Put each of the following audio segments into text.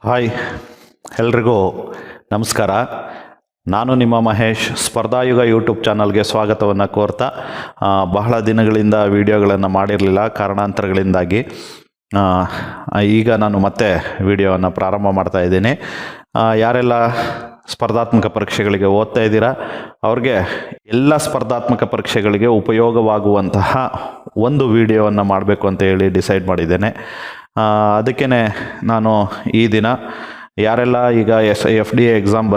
Hi, ಎಲ್ರಿಗೂ ನಮಸ್ಕಾರ. ನಾನು ನಿಮ್ಮ ಮಹೇಶ್. ಸ್ಪರ್ಧಾಯುಗ ಯೂಟ್ಯೂಬ್ ಚಾನಲ್ಗೆ ಸ್ವಾಗತವನ್ನು ಕೋರ್ತಾ ಬಹಳ ದಿನಗಳಿಂದ ವಿಡಿಯೋಗಳನ್ನು ಮಾಡಿರಲಿಲ್ಲ ಕಾರಣಾಂತರಗಳಿಂದಾಗಿ. ಈಗ ನಾನು ಮತ್ತೆ ವಿಡಿಯೋವನ್ನು ಪ್ರಾರಂಭ ಮಾಡ್ತಾ ಇದ್ದೀನಿ. ಯಾರೆಲ್ಲ ಸ್ಪರ್ಧಾತ್ಮಕ ಪರೀಕ್ಷೆಗಳಿಗೆ ಓದ್ತಾ ಇದ್ದೀರಾ ಅವ್ರಿಗೆ ಎಲ್ಲ ಸ್ಪರ್ಧಾತ್ಮಕ ಪರೀಕ್ಷೆಗಳಿಗೆ ಉಪಯೋಗವಾಗುವಂತಹ ಒಂದು ವಿಡಿಯೋವನ್ನು ಮಾಡಬೇಕು ಅಂತ ಹೇಳಿ ಡಿಸೈಡ್ ಮಾಡಿದ್ದೇನೆ. ಅದಕ್ಕೇ ನಾನು ಈ ದಿನ ಯಾರೆಲ್ಲ ಈಗ FDA ಎಕ್ಸಾಮ್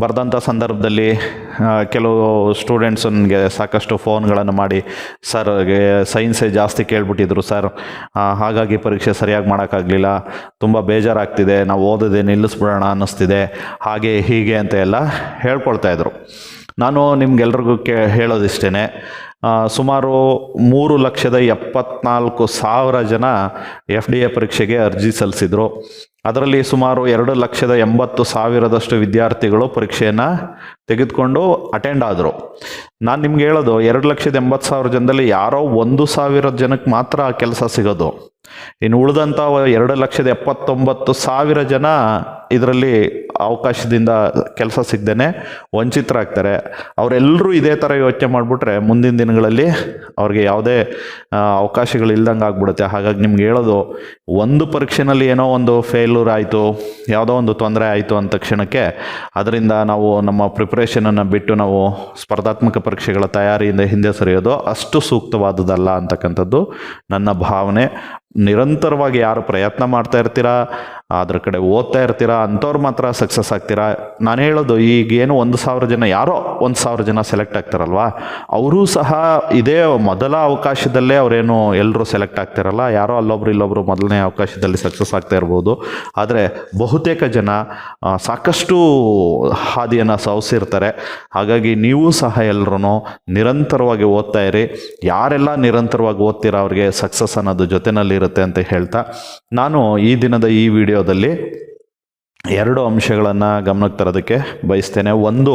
ಬರೆದಂಥ ಸಂದರ್ಭದಲ್ಲಿ ಕೆಲವು ಸ್ಟೂಡೆಂಟ್ಸ್ ನನಗೆ ಸಾಕಷ್ಟು ಫೋನ್ಗಳನ್ನು ಮಾಡಿ, ಸರ್ ಸೈನ್ಸೇ ಜಾಸ್ತಿ ಕೇಳ್ಬಿಟ್ಟಿದ್ರು ಸರ್, ಹಾಗಾಗಿ ಪರೀಕ್ಷೆ ಸರಿಯಾಗಿ ಮಾಡೋಕ್ಕಾಗಲಿಲ್ಲ, ತುಂಬ ಬೇಜಾರಾಗ್ತಿದೆ, ನಾವು ಓದೋದೇ ನಿಲ್ಲಿಸ್ಬಿಡೋಣ ಅನ್ನಿಸ್ತಿದೆ, ಹಾಗೆ ಹೀಗೆ ಅಂತ ಎಲ್ಲ ಹೇಳ್ಕೊಳ್ತಾಯಿದ್ರು. ನಾನು ನಿಮ್ಗೆಲ್ರಿಗೂ ಹೇಳೋದಿಷ್ಟೇ, ಸುಮಾರು 3,74,000 ಜನ FDA ಪರೀಕ್ಷೆಗೆ ಅರ್ಜಿ ಸಲ್ಲಿಸಿದರು. ಅದರಲ್ಲಿ ಸುಮಾರು 2,80,000 ವಿದ್ಯಾರ್ಥಿಗಳು ಪರೀಕ್ಷೆಯನ್ನು ತೆಗೆದುಕೊಂಡು ಅಟೆಂಡ್ ಆದರು. ನಾನು ನಿಮ್ಗೆ ಹೇಳೋದು 2,80,000 ಜನದಲ್ಲಿ ಯಾರೋ 1,000 ಜನಕ್ಕೆ ಮಾತ್ರ ಕೆಲಸ ಸಿಗೋದು. ಇನ್ನು ಉಳಿದಂಥ 2,79,000 ಜನ ಇದರಲ್ಲಿ ಅವಕಾಶದಿಂದ ಕೆಲಸ ಸಿಗದೇನೆ ವಂಚಿತರಾಗ್ತಾರೆ. ಅವರೆಲ್ಲರೂ ಇದೇ ಥರ ಯೋಚನೆ ಮಾಡಿಬಿಟ್ರೆ ಮುಂದಿನ ದಿನಗಳಲ್ಲಿ ಅವ್ರಿಗೆ ಯಾವುದೇ ಅವಕಾಶಗಳಿಲ್ದಂಗೆ ಆಗ್ಬಿಡುತ್ತೆ. ಹಾಗಾಗಿ ನಿಮ್ಗೆ ಹೇಳೋದು, ಒಂದು ಪರೀಕ್ಷೆನಲ್ಲಿ ಏನೋ ಒಂದು ಫೇಲ್ಯೂರ್ ಆಯಿತು, ಯಾವುದೋ ಒಂದು ತೊಂದರೆ ಆಯಿತು ಅಂದ ತಕ್ಷಣಕ್ಕೆ ಅದರಿಂದ ನಾವು ನಮ್ಮ ಪ್ರಿಪ್ರೇಷನನ್ನು ಬಿಟ್ಟು ನಾವು ಸ್ಪರ್ಧಾತ್ಮಕ ಪರೀಕ್ಷೆಗಳ ತಯಾರಿಯಿಂದ ಹಿಂದೆ ಸರಿಯೋದು ಅಷ್ಟು ಸೂಕ್ತವಾದುದಲ್ಲ ಅಂತಕ್ಕಂಥದ್ದು ನನ್ನ ಭಾವನೆ. ನಿರಂತರವಾಗಿ ಯಾರು ಪ್ರಯತ್ನ ಮಾಡ್ತಾ ಇರ್ತೀರಾ, ಅದ್ರ ಕಡೆ ಓದ್ತಾ ಇರ್ತೀರಾ, ಅಂಥವ್ರು ಮಾತ್ರ ಸಕ್ಸಸ್ ಆಗ್ತೀರಾ. ನಾನು ಹೇಳೋದು, ಈಗೇನು 1,000 ಜನ, ಯಾರೋ 1,000 ಜನ ಸೆಲೆಕ್ಟ್ ಆಗ್ತಾರಲ್ವ, ಅವರೂ ಸಹ ಇದೇ ಮೊದಲ ಅವಕಾಶದಲ್ಲೇ ಅವರೇನು ಎಲ್ಲರೂ ಸೆಲೆಕ್ಟ್ ಆಗ್ತಾರಲ್ಲ, ಯಾರೋ ಅಲ್ಲೊಬ್ರು ಇಲ್ಲೊಬ್ರು ಮೊದಲನೇ ಅವಕಾಶದಲ್ಲಿ ಸಕ್ಸಸ್ ಆಗ್ತಾ ಇರ್ಬೋದು. ಆದರೆ ಬಹುತೇಕ ಜನ ಸಾಕಷ್ಟು ಹಾದಿಯನ್ನು ಸವಸಿರ್ತಾರೆ. ಹಾಗಾಗಿ ನೀವು ಸಹ ಎಲ್ಲರೂ ನಿರಂತರವಾಗಿ ಓದ್ತಾ ಇರಿ. ಯಾರೆಲ್ಲ ನಿರಂತರವಾಗಿ ಓದ್ತೀರಾ ಅವ್ರಿಗೆ ಸಕ್ಸಸ್ ಅನ್ನೋದು ಜೊತೆಯಲ್ಲಿ ಇರುತ್ತೆ ಅಂತ ಹೇಳ್ತಾ, ನಾನು ಈ ದಿನದ ಈ ವಿಡಿಯೋದಲ್ಲಿ 2 ಅಂಶಗಳನ್ನು ಗಮನಕ್ಕೆ ತರೋದಕ್ಕೆ ಬಯಸ್ತೇನೆ. ಒಂದು,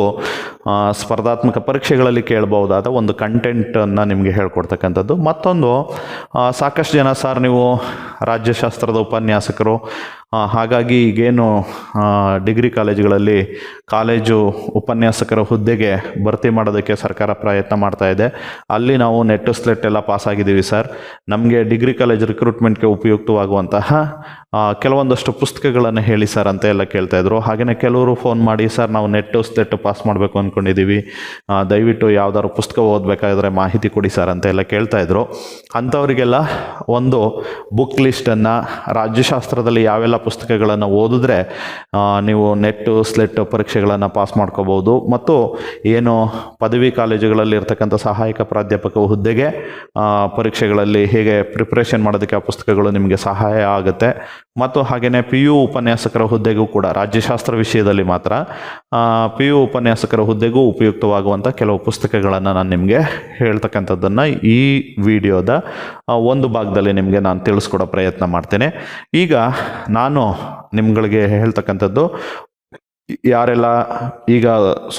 ಸ್ಪರ್ಧಾತ್ಮಕ ಪರೀಕ್ಷೆಗಳಲ್ಲಿ ಕೇಳಬಹುದಾದ ಒಂದು ಕಂಟೆಂಟನ್ನು ನಿಮಗೆ ಹೇಳ್ಕೊಡ್ತಕ್ಕಂಥದ್ದು. ಮತ್ತೊಂದು, ಸಾಕಷ್ಟು ಜನ ಸರ್ ನೀವು ರಾಜ್ಯಶಾಸ್ತ್ರದ ಉಪನ್ಯಾಸಕರು, ಹಾಗಾಗಿ ಈಗೇನು ಡಿಗ್ರಿ ಕಾಲೇಜುಗಳಲ್ಲಿ ಕಾಲೇಜು ಉಪನ್ಯಾಸಕರ ಹುದ್ದೆಗೆ ಭರ್ತಿ ಮಾಡೋದಕ್ಕೆ ಸರ್ಕಾರ ಪ್ರಯತ್ನ ಮಾಡ್ತಾ ಇದೆ, ಅಲ್ಲಿ ನಾವು ನೆಟ್ ಸ್ಲೆಟ್ ಎಲ್ಲ ಪಾಸಾಗಿದ್ದೀವಿ ಸರ್, ನಮಗೆ ಡಿಗ್ರಿ ಕಾಲೇಜ್ ರಿಕ್ರೂಟ್ಮೆಂಟ್ಗೆ ಉಪಯುಕ್ತವಾಗುವಂತಹ ಕೆಲವೊಂದಷ್ಟು ಪುಸ್ತಕಗಳನ್ನು ಹೇಳಿ ಸರ್ ಅಂತ ಎಲ್ಲ ಕೇಳ್ತಾಯಿದ್ರು. ಹಾಗೆಯೇ ಕೆಲವರು ಫೋನ್ ಮಾಡಿ, ಸರ್ ನಾವು ನೆಟ್ ಸ್ಲೆಟ್ ಪಾಸ್ ಮಾಡಬೇಕು ಅಂದ್ಕೊಂಡಿದ್ದೀವಿ, ದಯವಿಟ್ಟು ಯಾವ್ದಾದ್ರು ಪುಸ್ತಕ ಓದಬೇಕಾದ್ರೆ ಮಾಹಿತಿ ಕೊಡಿ ಸರ್ ಅಂತ ಎಲ್ಲ ಕೇಳ್ತಾಯಿದ್ರು. ಅಂಥವರಿಗೆಲ್ಲ ಒಂದು ಬುಕ್ ಲಿಸ್ಟನ್ನು, ರಾಜ್ಯಶಾಸ್ತ್ರದಲ್ಲಿ ಯಾವೆಲ್ಲ ಪುಸ್ತಕಗಳನ್ನು ಓದಿದ್ರೆ ನೀವು ನೆಟ್ಟು ಸ್ಲೆಟ್ ಪರೀಕ್ಷೆಗಳನ್ನು ಪಾಸ್ ಮಾಡ್ಕೋಬೋದು, ಮತ್ತು ಏನು ಪದವಿ ಕಾಲೇಜುಗಳಲ್ಲಿ ಇರ್ತಕ್ಕಂಥ ಸಹಾಯಕ ಪ್ರಾಧ್ಯಾಪಕ ಹುದ್ದೆಗೆ ಪರೀಕ್ಷೆಗಳಲ್ಲಿ ಹೇಗೆ ಪ್ರಿಪ್ರೇಷನ್ ಮಾಡೋದಕ್ಕೆ ಆ ಪುಸ್ತಕಗಳು ನಿಮಗೆ ಸಹಾಯ ಆಗುತ್ತೆ. ಮತ್ತು ಹಾಗೆಯೇ PU ಉಪನ್ಯಾಸಕರ ಹುದ್ದೆಗೂ ಕೂಡ, ರಾಜ್ಯಶಾಸ್ತ್ರ ವಿಷಯದಲ್ಲಿ ಮಾತ್ರ PU ಉಪನ್ಯಾಸಕರ ಹುದ್ದೆಗೂ ಉಪಯುಕ್ತವಾಗುವಂಥ ಕೆಲವು ಪುಸ್ತಕಗಳನ್ನು ನಾನು ನಿಮಗೆ ಹೇಳ್ತಕ್ಕಂಥದ್ದನ್ನು ಈ ವಿಡಿಯೋದ ಒಂದು ಭಾಗದಲ್ಲಿ ನಿಮಗೆ ನಾನು ತಿಳಿಸ್ಕೊಡೋ ಪ್ರಯತ್ನ ಮಾಡ್ತೇನೆ. ಈಗ ನಾನು ನಿಮ್ಗಳಿಗೆ ಹೇಳ್ತಕ್ಕಂಥದ್ದು, ಯಾರೆಲ್ಲ ಈಗ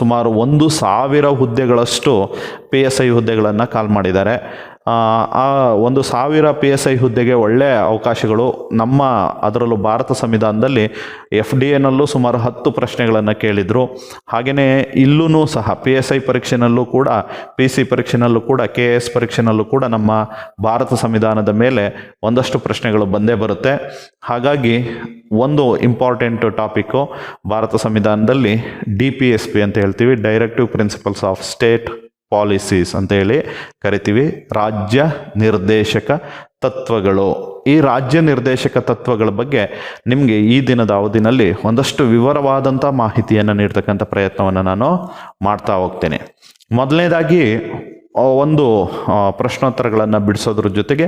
ಸುಮಾರು 1,000 ಹುದ್ದೆಗಳಷ್ಟು PSI ಹುದ್ದೆಗಳನ್ನು ಕಾಲ್ ಮಾಡಿದ್ದಾರೆ. ಆ 1,000 PSI ಹುದ್ದೆಗೆ ಒಳ್ಳೆಯ ಅವಕಾಶಗಳು ನಮ್ಮ, ಅದರಲ್ಲೂ ಭಾರತ ಸಂವಿಧಾನದಲ್ಲಿ FDAನಲ್ಲೂ ಸುಮಾರು 10 ಪ್ರಶ್ನೆಗಳನ್ನು ಕೇಳಿದರು. ಹಾಗೆಯೇ ಇಲ್ಲೂ ಸಹ PSI ಪರೀಕ್ಷೆನಲ್ಲೂ ಕೂಡ, PC ಪರೀಕ್ಷೆನಲ್ಲೂ ಕೂಡ, KS ಪರೀಕ್ಷೆನಲ್ಲೂ ಕೂಡ ನಮ್ಮ ಭಾರತ ಸಂವಿಧಾನದ ಮೇಲೆ ಒಂದಷ್ಟು ಪ್ರಶ್ನೆಗಳು ಬಂದೇ ಬರುತ್ತೆ. ಹಾಗಾಗಿ ಒಂದು ಇಂಪಾರ್ಟೆಂಟ್ ಟಾಪಿಕ್ಕು ಭಾರತ ಸಂವಿಧಾನದಲ್ಲಿ DPSP ಅಂತ ಹೇಳ್ತೀವಿ, directive principles of state policies ಅಂತ ಹೇಳಿ ಕರಿತೀವಿ, ರಾಜ್ಯ ನಿರ್ದೇಶಕ ತತ್ವಗಳು. ಈ ರಾಜ್ಯ ನಿರ್ದೇಶಕ ತತ್ವಗಳ ಬಗ್ಗೆ ನಿಮಗೆ ಈ ದಿನದ ಅವಧಿನಲ್ಲಿ ಒಂದಷ್ಟು ವಿವರವಾದಂಥ ಮಾಹಿತಿಯನ್ನು ನೀಡ್ತಕ್ಕಂಥ ಪ್ರಯತ್ನವನ್ನು ನಾನು ಮಾಡ್ತಾ ಹೋಗ್ತೇನೆ. ಮೊದಲನೇದಾಗಿ ಒಂದು ಪ್ರಶ್ನೋತ್ತರಗಳನ್ನು ಬಿಡಿಸೋದ್ರ ಜೊತೆಗೆ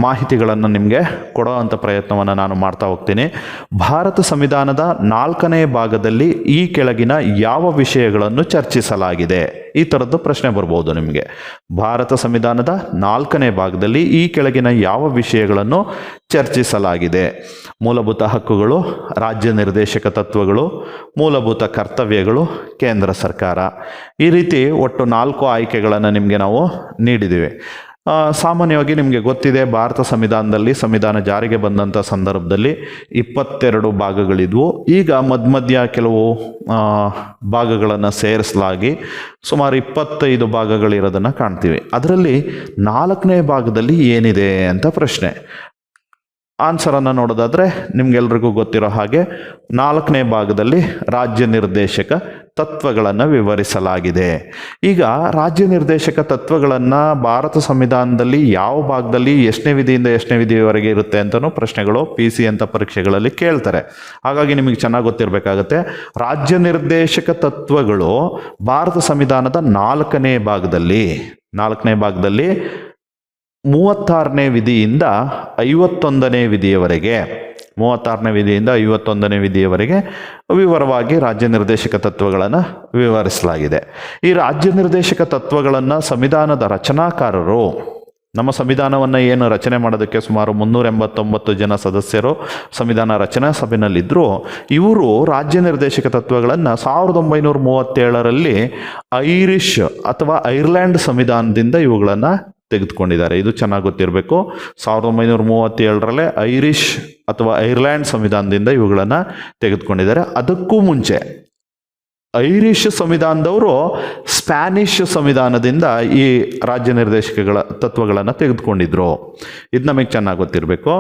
ಮಾಹಿತಿಗಳನ್ನು ನಿಮಗೆ ಕೊಡೋ ಅಂಥ ಪ್ರಯತ್ನವನ್ನು ನಾನು ಮಾಡ್ತಾ ಹೋಗ್ತೀನಿ. ಭಾರತ ಸಂವಿಧಾನದ 4ನೇ ಭಾಗದಲ್ಲಿ ಈ ಕೆಳಗಿನ ಯಾವ ವಿಷಯಗಳನ್ನು ಚರ್ಚಿಸಲಾಗಿದೆ? ಈ ಥರದ್ದು ಪ್ರಶ್ನೆ ಬರ್ಬೋದು ನಿಮಗೆ. ಭಾರತ ಸಂವಿಧಾನದ 4ನೇ ಭಾಗದಲ್ಲಿ ಈ ಕೆಳಗಿನ ಯಾವ ವಿಷಯಗಳನ್ನು ಚರ್ಚಿಸಲಾಗಿದೆ? ಮೂಲಭೂತ ಹಕ್ಕುಗಳು, ರಾಜ್ಯ ನಿರ್ದೇಶಕ ತತ್ವಗಳು, ಮೂಲಭೂತ ಕರ್ತವ್ಯಗಳು, ಕೇಂದ್ರ ಸರ್ಕಾರ. ಈ ರೀತಿ ಒಟ್ಟು 4 ಆಯ್ಕೆಗಳನ್ನು ನಿಮಗೆ ನಾವು ನೀಡಿದ್ದೀವಿ. ಸಾಮಾನ್ಯವಾಗಿ ನಿಮಗೆ ಗೊತ್ತಿದೆ, ಭಾರತ ಸಂವಿಧಾನದಲ್ಲಿ ಸಂವಿಧಾನ ಜಾರಿಗೆ ಬಂದಂಥ ಸಂದರ್ಭದಲ್ಲಿ 22 ಭಾಗಗಳಿದ್ವು. ಈಗ ಮಧ್ಯ ಕೆಲವು ಭಾಗಗಳನ್ನು ಸೇರಿಸಲಾಗಿ ಸುಮಾರು 25 ಭಾಗಗಳಿರೋದನ್ನು ಕಾಣ್ತೀವಿ. ಅದರಲ್ಲಿ 4ನೇ ಭಾಗದಲ್ಲಿ ಏನಿದೆ ಅಂತ ಪ್ರಶ್ನೆ. ಆನ್ಸರನ್ನು ನೋಡೋದಾದರೆ ನಿಮಗೆಲ್ರಿಗೂ ಗೊತ್ತಿರೋ ಹಾಗೆ 4ನೇ ಭಾಗದಲ್ಲಿ ರಾಜ್ಯ ನಿರ್ದೇಶಕ ತತ್ವಗಳನ್ನು ವಿವರಿಸಲಾಗಿದೆ. ಈಗ ರಾಜ್ಯ ನಿರ್ದೇಶಕ ತತ್ವಗಳನ್ನು ಭಾರತ ಸಂವಿಧಾನದಲ್ಲಿ ಯಾವ ಭಾಗದಲ್ಲಿ ಎಷ್ಟನೇ ವಿಧಿಯಿಂದ ಎಷ್ಟನೇ ವಿಧಿಯವರೆಗೆ ಇರುತ್ತೆ ಅಂತಲೂ ಪ್ರಶ್ನೆಗಳು PC ಅಂತ ಪರೀಕ್ಷೆಗಳಲ್ಲಿ ಕೇಳ್ತಾರೆ. ಹಾಗಾಗಿ ನಿಮಗೆ ಚೆನ್ನಾಗಿ ಗೊತ್ತಿರಬೇಕಾಗತ್ತೆ. ರಾಜ್ಯ ನಿರ್ದೇಶಕ ತತ್ವಗಳು ಭಾರತ ಸಂವಿಧಾನದ 4ನೇ ಭಾಗದಲ್ಲಿ 36ನೇ ವಿಧಿಯಿಂದ 51ನೇ ವಿಧಿಯವರೆಗೆ 36ನೇ ವಿಧಿಯಿಂದ 51ನೇ ವಿಧಿಯವರೆಗೆ ವಿವರವಾಗಿ ರಾಜ್ಯ ನಿರ್ದೇಶಕ ತತ್ವಗಳನ್ನು ವಿವರಿಸಲಾಗಿದೆ. ಈ ರಾಜ್ಯ ನಿರ್ದೇಶಕ ತತ್ವಗಳನ್ನು ಸಂವಿಧಾನದ ರಚನಾಕಾರರು, ನಮ್ಮ ಸಂವಿಧಾನವನ್ನು ಏನು ರಚನೆ ಮಾಡೋದಕ್ಕೆ ಸುಮಾರು 389 ಜನ ಸದಸ್ಯರು ಸಂವಿಧಾನ ರಚನಾ ಸಭೆಯಲ್ಲಿದ್ದರು. ಇವರು ರಾಜ್ಯ ನಿರ್ದೇಶಕ ತತ್ವಗಳನ್ನು 1937ರಲ್ಲಿ ಐರಿಷ್ ಅಥವಾ ಐರ್ಲ್ಯಾಂಡ್ ಸಂವಿಧಾನದಿಂದ ಇವುಗಳನ್ನು ತೆಗೆದುಕೊಂಡಿದ್ದಾರೆ. ಇದು ಚೆನ್ನಾಗಿ ಗೊತ್ತಿರಬೇಕು. 1937ರಲ್ಲೇ ಐರಿಷ್ ಅಥವಾ ಐರ್ಲ್ಯಾಂಡ್ ಸಂವಿಧಾನದಿಂದ ಇವುಗಳನ್ನು ತೆಗೆದುಕೊಂಡಿದ್ದಾರೆ. ಅದಕ್ಕೂ ಮುಂಚೆ ಐರಿಷ್ ಸಂವಿಧಾನದವರು ಸ್ಪ್ಯಾನಿಷ್ ಸಂವಿಧಾನದಿಂದ ಈ ರಾಜ್ಯ ನಿರ್ದೇಶಕಗಳ ತತ್ವಗಳನ್ನು ತೆಗೆದುಕೊಂಡಿದ್ರು. ಇದು ನಮಗೆ ಚೆನ್ನಾಗಿ ಗೊತ್ತಿರಬೇಕು.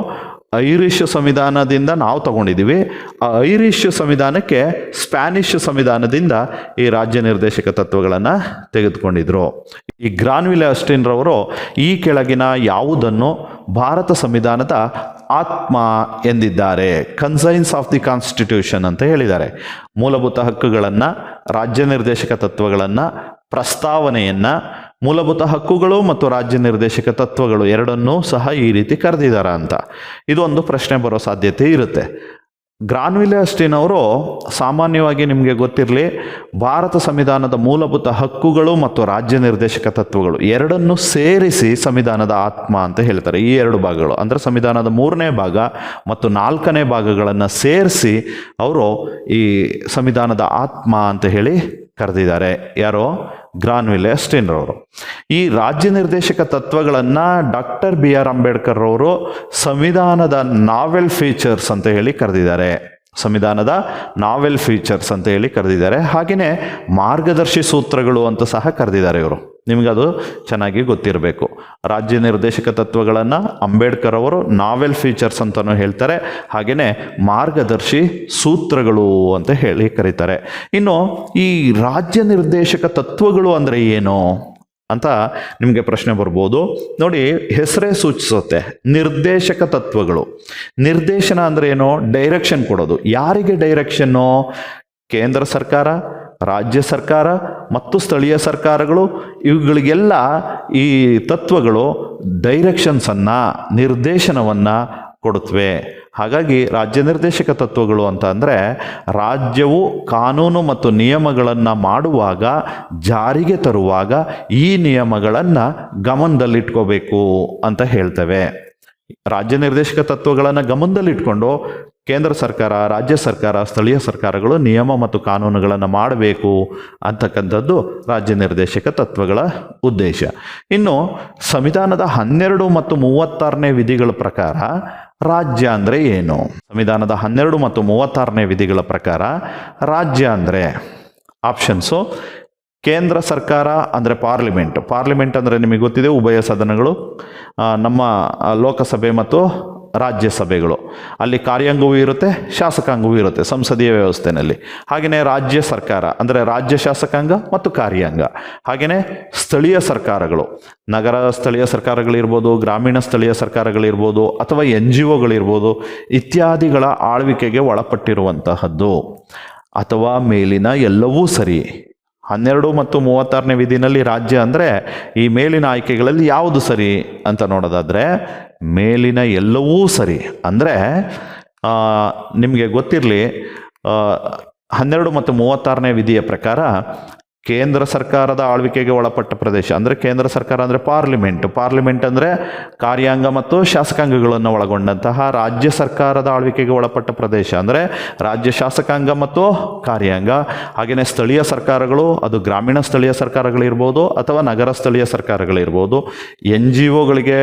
ಐರಿಷ್ ಸಂವಿಧಾನದಿಂದ ನಾವು ತಗೊಂಡಿದ್ದೀವಿ. ಆ ಐರಿಷ್ ಸಂವಿಧಾನಕ್ಕೆ ಸ್ಪ್ಯಾನಿಷ್ ಸಂವಿಧಾನದಿಂದ ಈ ರಾಜ್ಯ ನಿರ್ದೇಶಕ ತತ್ವಗಳನ್ನು ತೆಗೆದುಕೊಂಡಿದ್ರು. ಈ ಗ್ರಾನ್ವಿಲೆ ಅಸ್ಟಿನ್ರವರು ಈ ಕೆಳಗಿನ ಯಾವುದನ್ನು ಭಾರತ ಸಂವಿಧಾನದ ಆತ್ಮ ಎಂದಿದ್ದಾರೆ? ಕನ್ಸೈನ್ಸ್ ಆಫ್ ದಿ ಕಾನ್ಸ್ಟಿಟ್ಯೂಷನ್ ಅಂತ ಹೇಳಿದ್ದಾರೆ. ಮೂಲಭೂತ ಹಕ್ಕುಗಳನ್ನು, ರಾಜ್ಯ ನಿರ್ದೇಶಕ ತತ್ವಗಳನ್ನು, ಪ್ರಸ್ತಾವನೆಯನ್ನು, ಮೂಲಭೂತ ಹಕ್ಕುಗಳು ಮತ್ತು ರಾಜ್ಯ ನಿರ್ದೇಶಕ ತತ್ವಗಳು ಎರಡನ್ನೂ ಸಹ ಈ ರೀತಿ ಕರೆದಿದ್ದಾರ ಅಂತ ಇದೊಂದು ಪ್ರಶ್ನೆ ಬರೋ ಸಾಧ್ಯತೆ ಇರುತ್ತೆ. ಗ್ರಾನ್ವಿಲೆ ಅಸ್ಟಿನ್ ಅವರು ಸಾಮಾನ್ಯವಾಗಿ ನಿಮಗೆ ಗೊತ್ತಿರಲಿ, ಭಾರತ ಸಂವಿಧಾನದ ಮೂಲಭೂತ ಹಕ್ಕುಗಳು ಮತ್ತು ರಾಜ್ಯ ನಿರ್ದೇಶಕ ತತ್ವಗಳು ಎರಡನ್ನೂ ಸೇರಿಸಿ ಸಂವಿಧಾನದ ಆತ್ಮ ಅಂತ ಹೇಳ್ತಾರೆ. ಈ 2 ಭಾಗಗಳು ಅಂದರೆ ಸಂವಿಧಾನದ 3ನೇ ಭಾಗ ಮತ್ತು 4ನೇ ಭಾಗಗಳನ್ನು ಸೇರಿಸಿ ಅವರು ಈ ಸಂವಿಧಾನದ ಆತ್ಮ ಅಂತ ಹೇಳಿ ಕರೆದಿದ್ದಾರೆ. ಯಾರೋ? ಗ್ರಾನ್ವಿಲೆ ಅಸ್ಟಿನ್ರವರು. ಈ ರಾಜ್ಯ ನಿರ್ದೇಶಕ ತತ್ವಗಳನ್ನು ಡಾಕ್ಟರ್ BR ಅಂಬೇಡ್ಕರ್ ಅವರು ಸಂವಿಧಾನದ ನಾವೆಲ್ ಫೀಚರ್ಸ್ ಅಂತ ಹೇಳಿ ಕರೆದಿದ್ದಾರೆ. ಸಂವಿಧಾನದ ನಾವೆಲ್ ಫೀಚರ್ಸ್ ಅಂತ ಹೇಳಿ ಕರೆದಿದ್ದಾರೆ. ಹಾಗೆಯೇ ಮಾರ್ಗದರ್ಶಿ ಸೂತ್ರಗಳು ಅಂತ ಸಹ ಕರೆದಿದ್ದಾರೆ ಇವರು. ನಿಮಗದು ಚೆನ್ನಾಗಿ ಗೊತ್ತಿರಬೇಕು. ರಾಜ್ಯ ನಿರ್ದೇಶಕ ತತ್ವಗಳನ್ನು ಅಂಬೇಡ್ಕರ್ ಅವರು ನಾವೆಲ್ ಫೀಚರ್ಸ್ ಅಂತಲೂ ಹೇಳ್ತಾರೆ. ಹಾಗೆಯೇ ಮಾರ್ಗದರ್ಶಿ ಸೂತ್ರಗಳು ಅಂತ ಹೇಳಿ ಕರೀತಾರೆ. ಇನ್ನು ಈ ರಾಜ್ಯ ನಿರ್ದೇಶಕ ತತ್ವಗಳು ಅಂದರೆ ಏನು ಅಂತ ನಿಮಗೆ ಪ್ರಶ್ನೆ ಬರ್ಬೋದು. ನೋಡಿ, ಹೆಸರೇ ಸೂಚಿಸುತ್ತೆ, ನಿರ್ದೇಶಕ ತತ್ವಗಳು. ನಿರ್ದೇಶನ ಅಂದರೆ ಏನು? ಡೈರೆಕ್ಷನ್ ಕೊಡೋದು. ಯಾರಿಗೆ ಡೈರೆಕ್ಷನ್ನು? ಕೇಂದ್ರ ಸರ್ಕಾರ, ರಾಜ್ಯ ಸರ್ಕಾರ ಮತ್ತು ಸ್ಥಳೀಯ ಸರ್ಕಾರಗಳು, ಇವುಗಳಿಗೆಲ್ಲ ಈ ತತ್ವಗಳು ಡೈರೆಕ್ಷನ್ಸನ್ನು, ನಿರ್ದೇಶನವನ್ನು ಕೊಡುತ್ತವೆ. ಹಾಗಾಗಿ ರಾಜ್ಯ ನಿರ್ದೇಶಕ ತತ್ವಗಳು ಅಂತ ಅಂದರೆ ರಾಜ್ಯವು ಕಾನೂನು ಮತ್ತು ನಿಯಮಗಳನ್ನು ಮಾಡುವಾಗ, ಜಾರಿಗೆ ತರುವಾಗ ಈ ನಿಯಮಗಳನ್ನು ಗಮನದಲ್ಲಿಟ್ಕೋಬೇಕು ಅಂತ ಹೇಳ್ತವೆ. ರಾಜ್ಯ ನಿರ್ದೇಶಕ ತತ್ವಗಳನ್ನು ಗಮನದಲ್ಲಿಟ್ಕೊಂಡು ಕೇಂದ್ರ ಸರ್ಕಾರ, ರಾಜ್ಯ ಸರ್ಕಾರ, ಸ್ಥಳೀಯ ಸರ್ಕಾರಗಳು ನಿಯಮ ಮತ್ತು ಕಾನೂನುಗಳನ್ನು ಮಾಡಬೇಕು ಅಂತಕ್ಕಂಥದ್ದು ರಾಜ್ಯ ನಿರ್ದೇಶಕ ತತ್ವಗಳ ಉದ್ದೇಶ. ಇನ್ನು ಸಂವಿಧಾನದ 12 ಮತ್ತು 36ನೇ ವಿಧಿಗಳ ಪ್ರಕಾರ ರಾಜ್ಯ ಅಂದರೆ ಏನು? ಸಂವಿಧಾನದ 12 ಮತ್ತು 36ನೇ ವಿಧಿಗಳ ಪ್ರಕಾರ ರಾಜ್ಯ ಅಂದರೆ ಆಪ್ಷನ್ಸು: ಕೇಂದ್ರ ಸರ್ಕಾರ ಅಂದರೆ ಪಾರ್ಲಿಮೆಂಟ್ ಅಂದರೆ ನಿಮಗೆ ಗೊತ್ತಿದೆ, ಉಭಯ ಸದನಗಳು, ನಮ್ಮ ಲೋಕಸಭೆ ಮತ್ತು ರಾಜ್ಯಸಭೆಗಳು. ಅಲ್ಲಿ ಕಾರ್ಯಾಂಗವೂ ಇರುತ್ತೆ, ಶಾಸಕಾಂಗವೂ ಇರುತ್ತೆ ಸಂಸದೀಯ ವ್ಯವಸ್ಥೆಯಲ್ಲಿ. ಹಾಗೆಯೇ ರಾಜ್ಯ ಸರ್ಕಾರ ಅಂದರೆ ರಾಜ್ಯ ಶಾಸಕಾಂಗ ಮತ್ತು ಕಾರ್ಯಾಂಗ. ಹಾಗೆಯೇ ಸ್ಥಳೀಯ ಸರ್ಕಾರಗಳು, ನಗರ ಸ್ಥಳೀಯ ಸರ್ಕಾರಗಳಿರ್ಬೋದು, ಗ್ರಾಮೀಣ ಸ್ಥಳೀಯ ಸರ್ಕಾರಗಳಿರ್ಬೋದು, ಅಥವಾ NGOಗಳಿರ್ಬೋದು, ಇತ್ಯಾದಿಗಳ ಆಳ್ವಿಕೆಗೆ ಒಳಪಟ್ಟಿರುವಂತಹದ್ದು ಅಥವಾ ಮೇಲಿನ ಎಲ್ಲವೂ ಸರಿ. 12 ಮತ್ತು 36ನೇ ವಿಧಿನಲ್ಲಿ ರಾಜ್ಯ ಅಂದರೆ ಈ ಮೇಲಿನ ಆಯ್ಕೆಗಳಲ್ಲಿ ಯಾವುದು ಸರಿ ಅಂತ ನೋಡೋದಾದರೆ ಮೇಲಿನ ಎಲ್ಲವೂ ಸರಿ. ಅಂದರೆ ನಿಮಗೆ ಗೊತ್ತಿರಲಿ, 12 ಮತ್ತು 36ನೇ ವಿಧಿಯ ಪ್ರಕಾರ ಕೇಂದ್ರ ಸರ್ಕಾರದ ಆಳ್ವಿಕೆಗೆ ಒಳಪಟ್ಟ ಪ್ರದೇಶ ಅಂದರೆ ಕೇಂದ್ರ ಸರ್ಕಾರ ಅಂದರೆ ಪಾರ್ಲಿಮೆಂಟ್ ಅಂದರೆ ಕಾರ್ಯಾಂಗ ಮತ್ತು ಶಾಸಕಾಂಗಗಳನ್ನು ಒಳಗೊಂಡಂತಹ. ರಾಜ್ಯ ಸರ್ಕಾರದ ಆಳ್ವಿಕೆಗೆ ಒಳಪಟ್ಟ ಪ್ರದೇಶ ಅಂದರೆ ರಾಜ್ಯ ಶಾಸಕಾಂಗ ಮತ್ತು ಕಾರ್ಯಾಂಗ. ಹಾಗೆಯೇ ಸ್ಥಳೀಯ ಸರ್ಕಾರಗಳು, ಅದು ಗ್ರಾಮೀಣ ಸ್ಥಳೀಯ ಸರ್ಕಾರಗಳಿರ್ಬೋದು ಅಥವಾ ನಗರ ಸ್ಥಳೀಯ ಸರ್ಕಾರಗಳಿರ್ಬೋದು, NGOಗಳಿಗೆ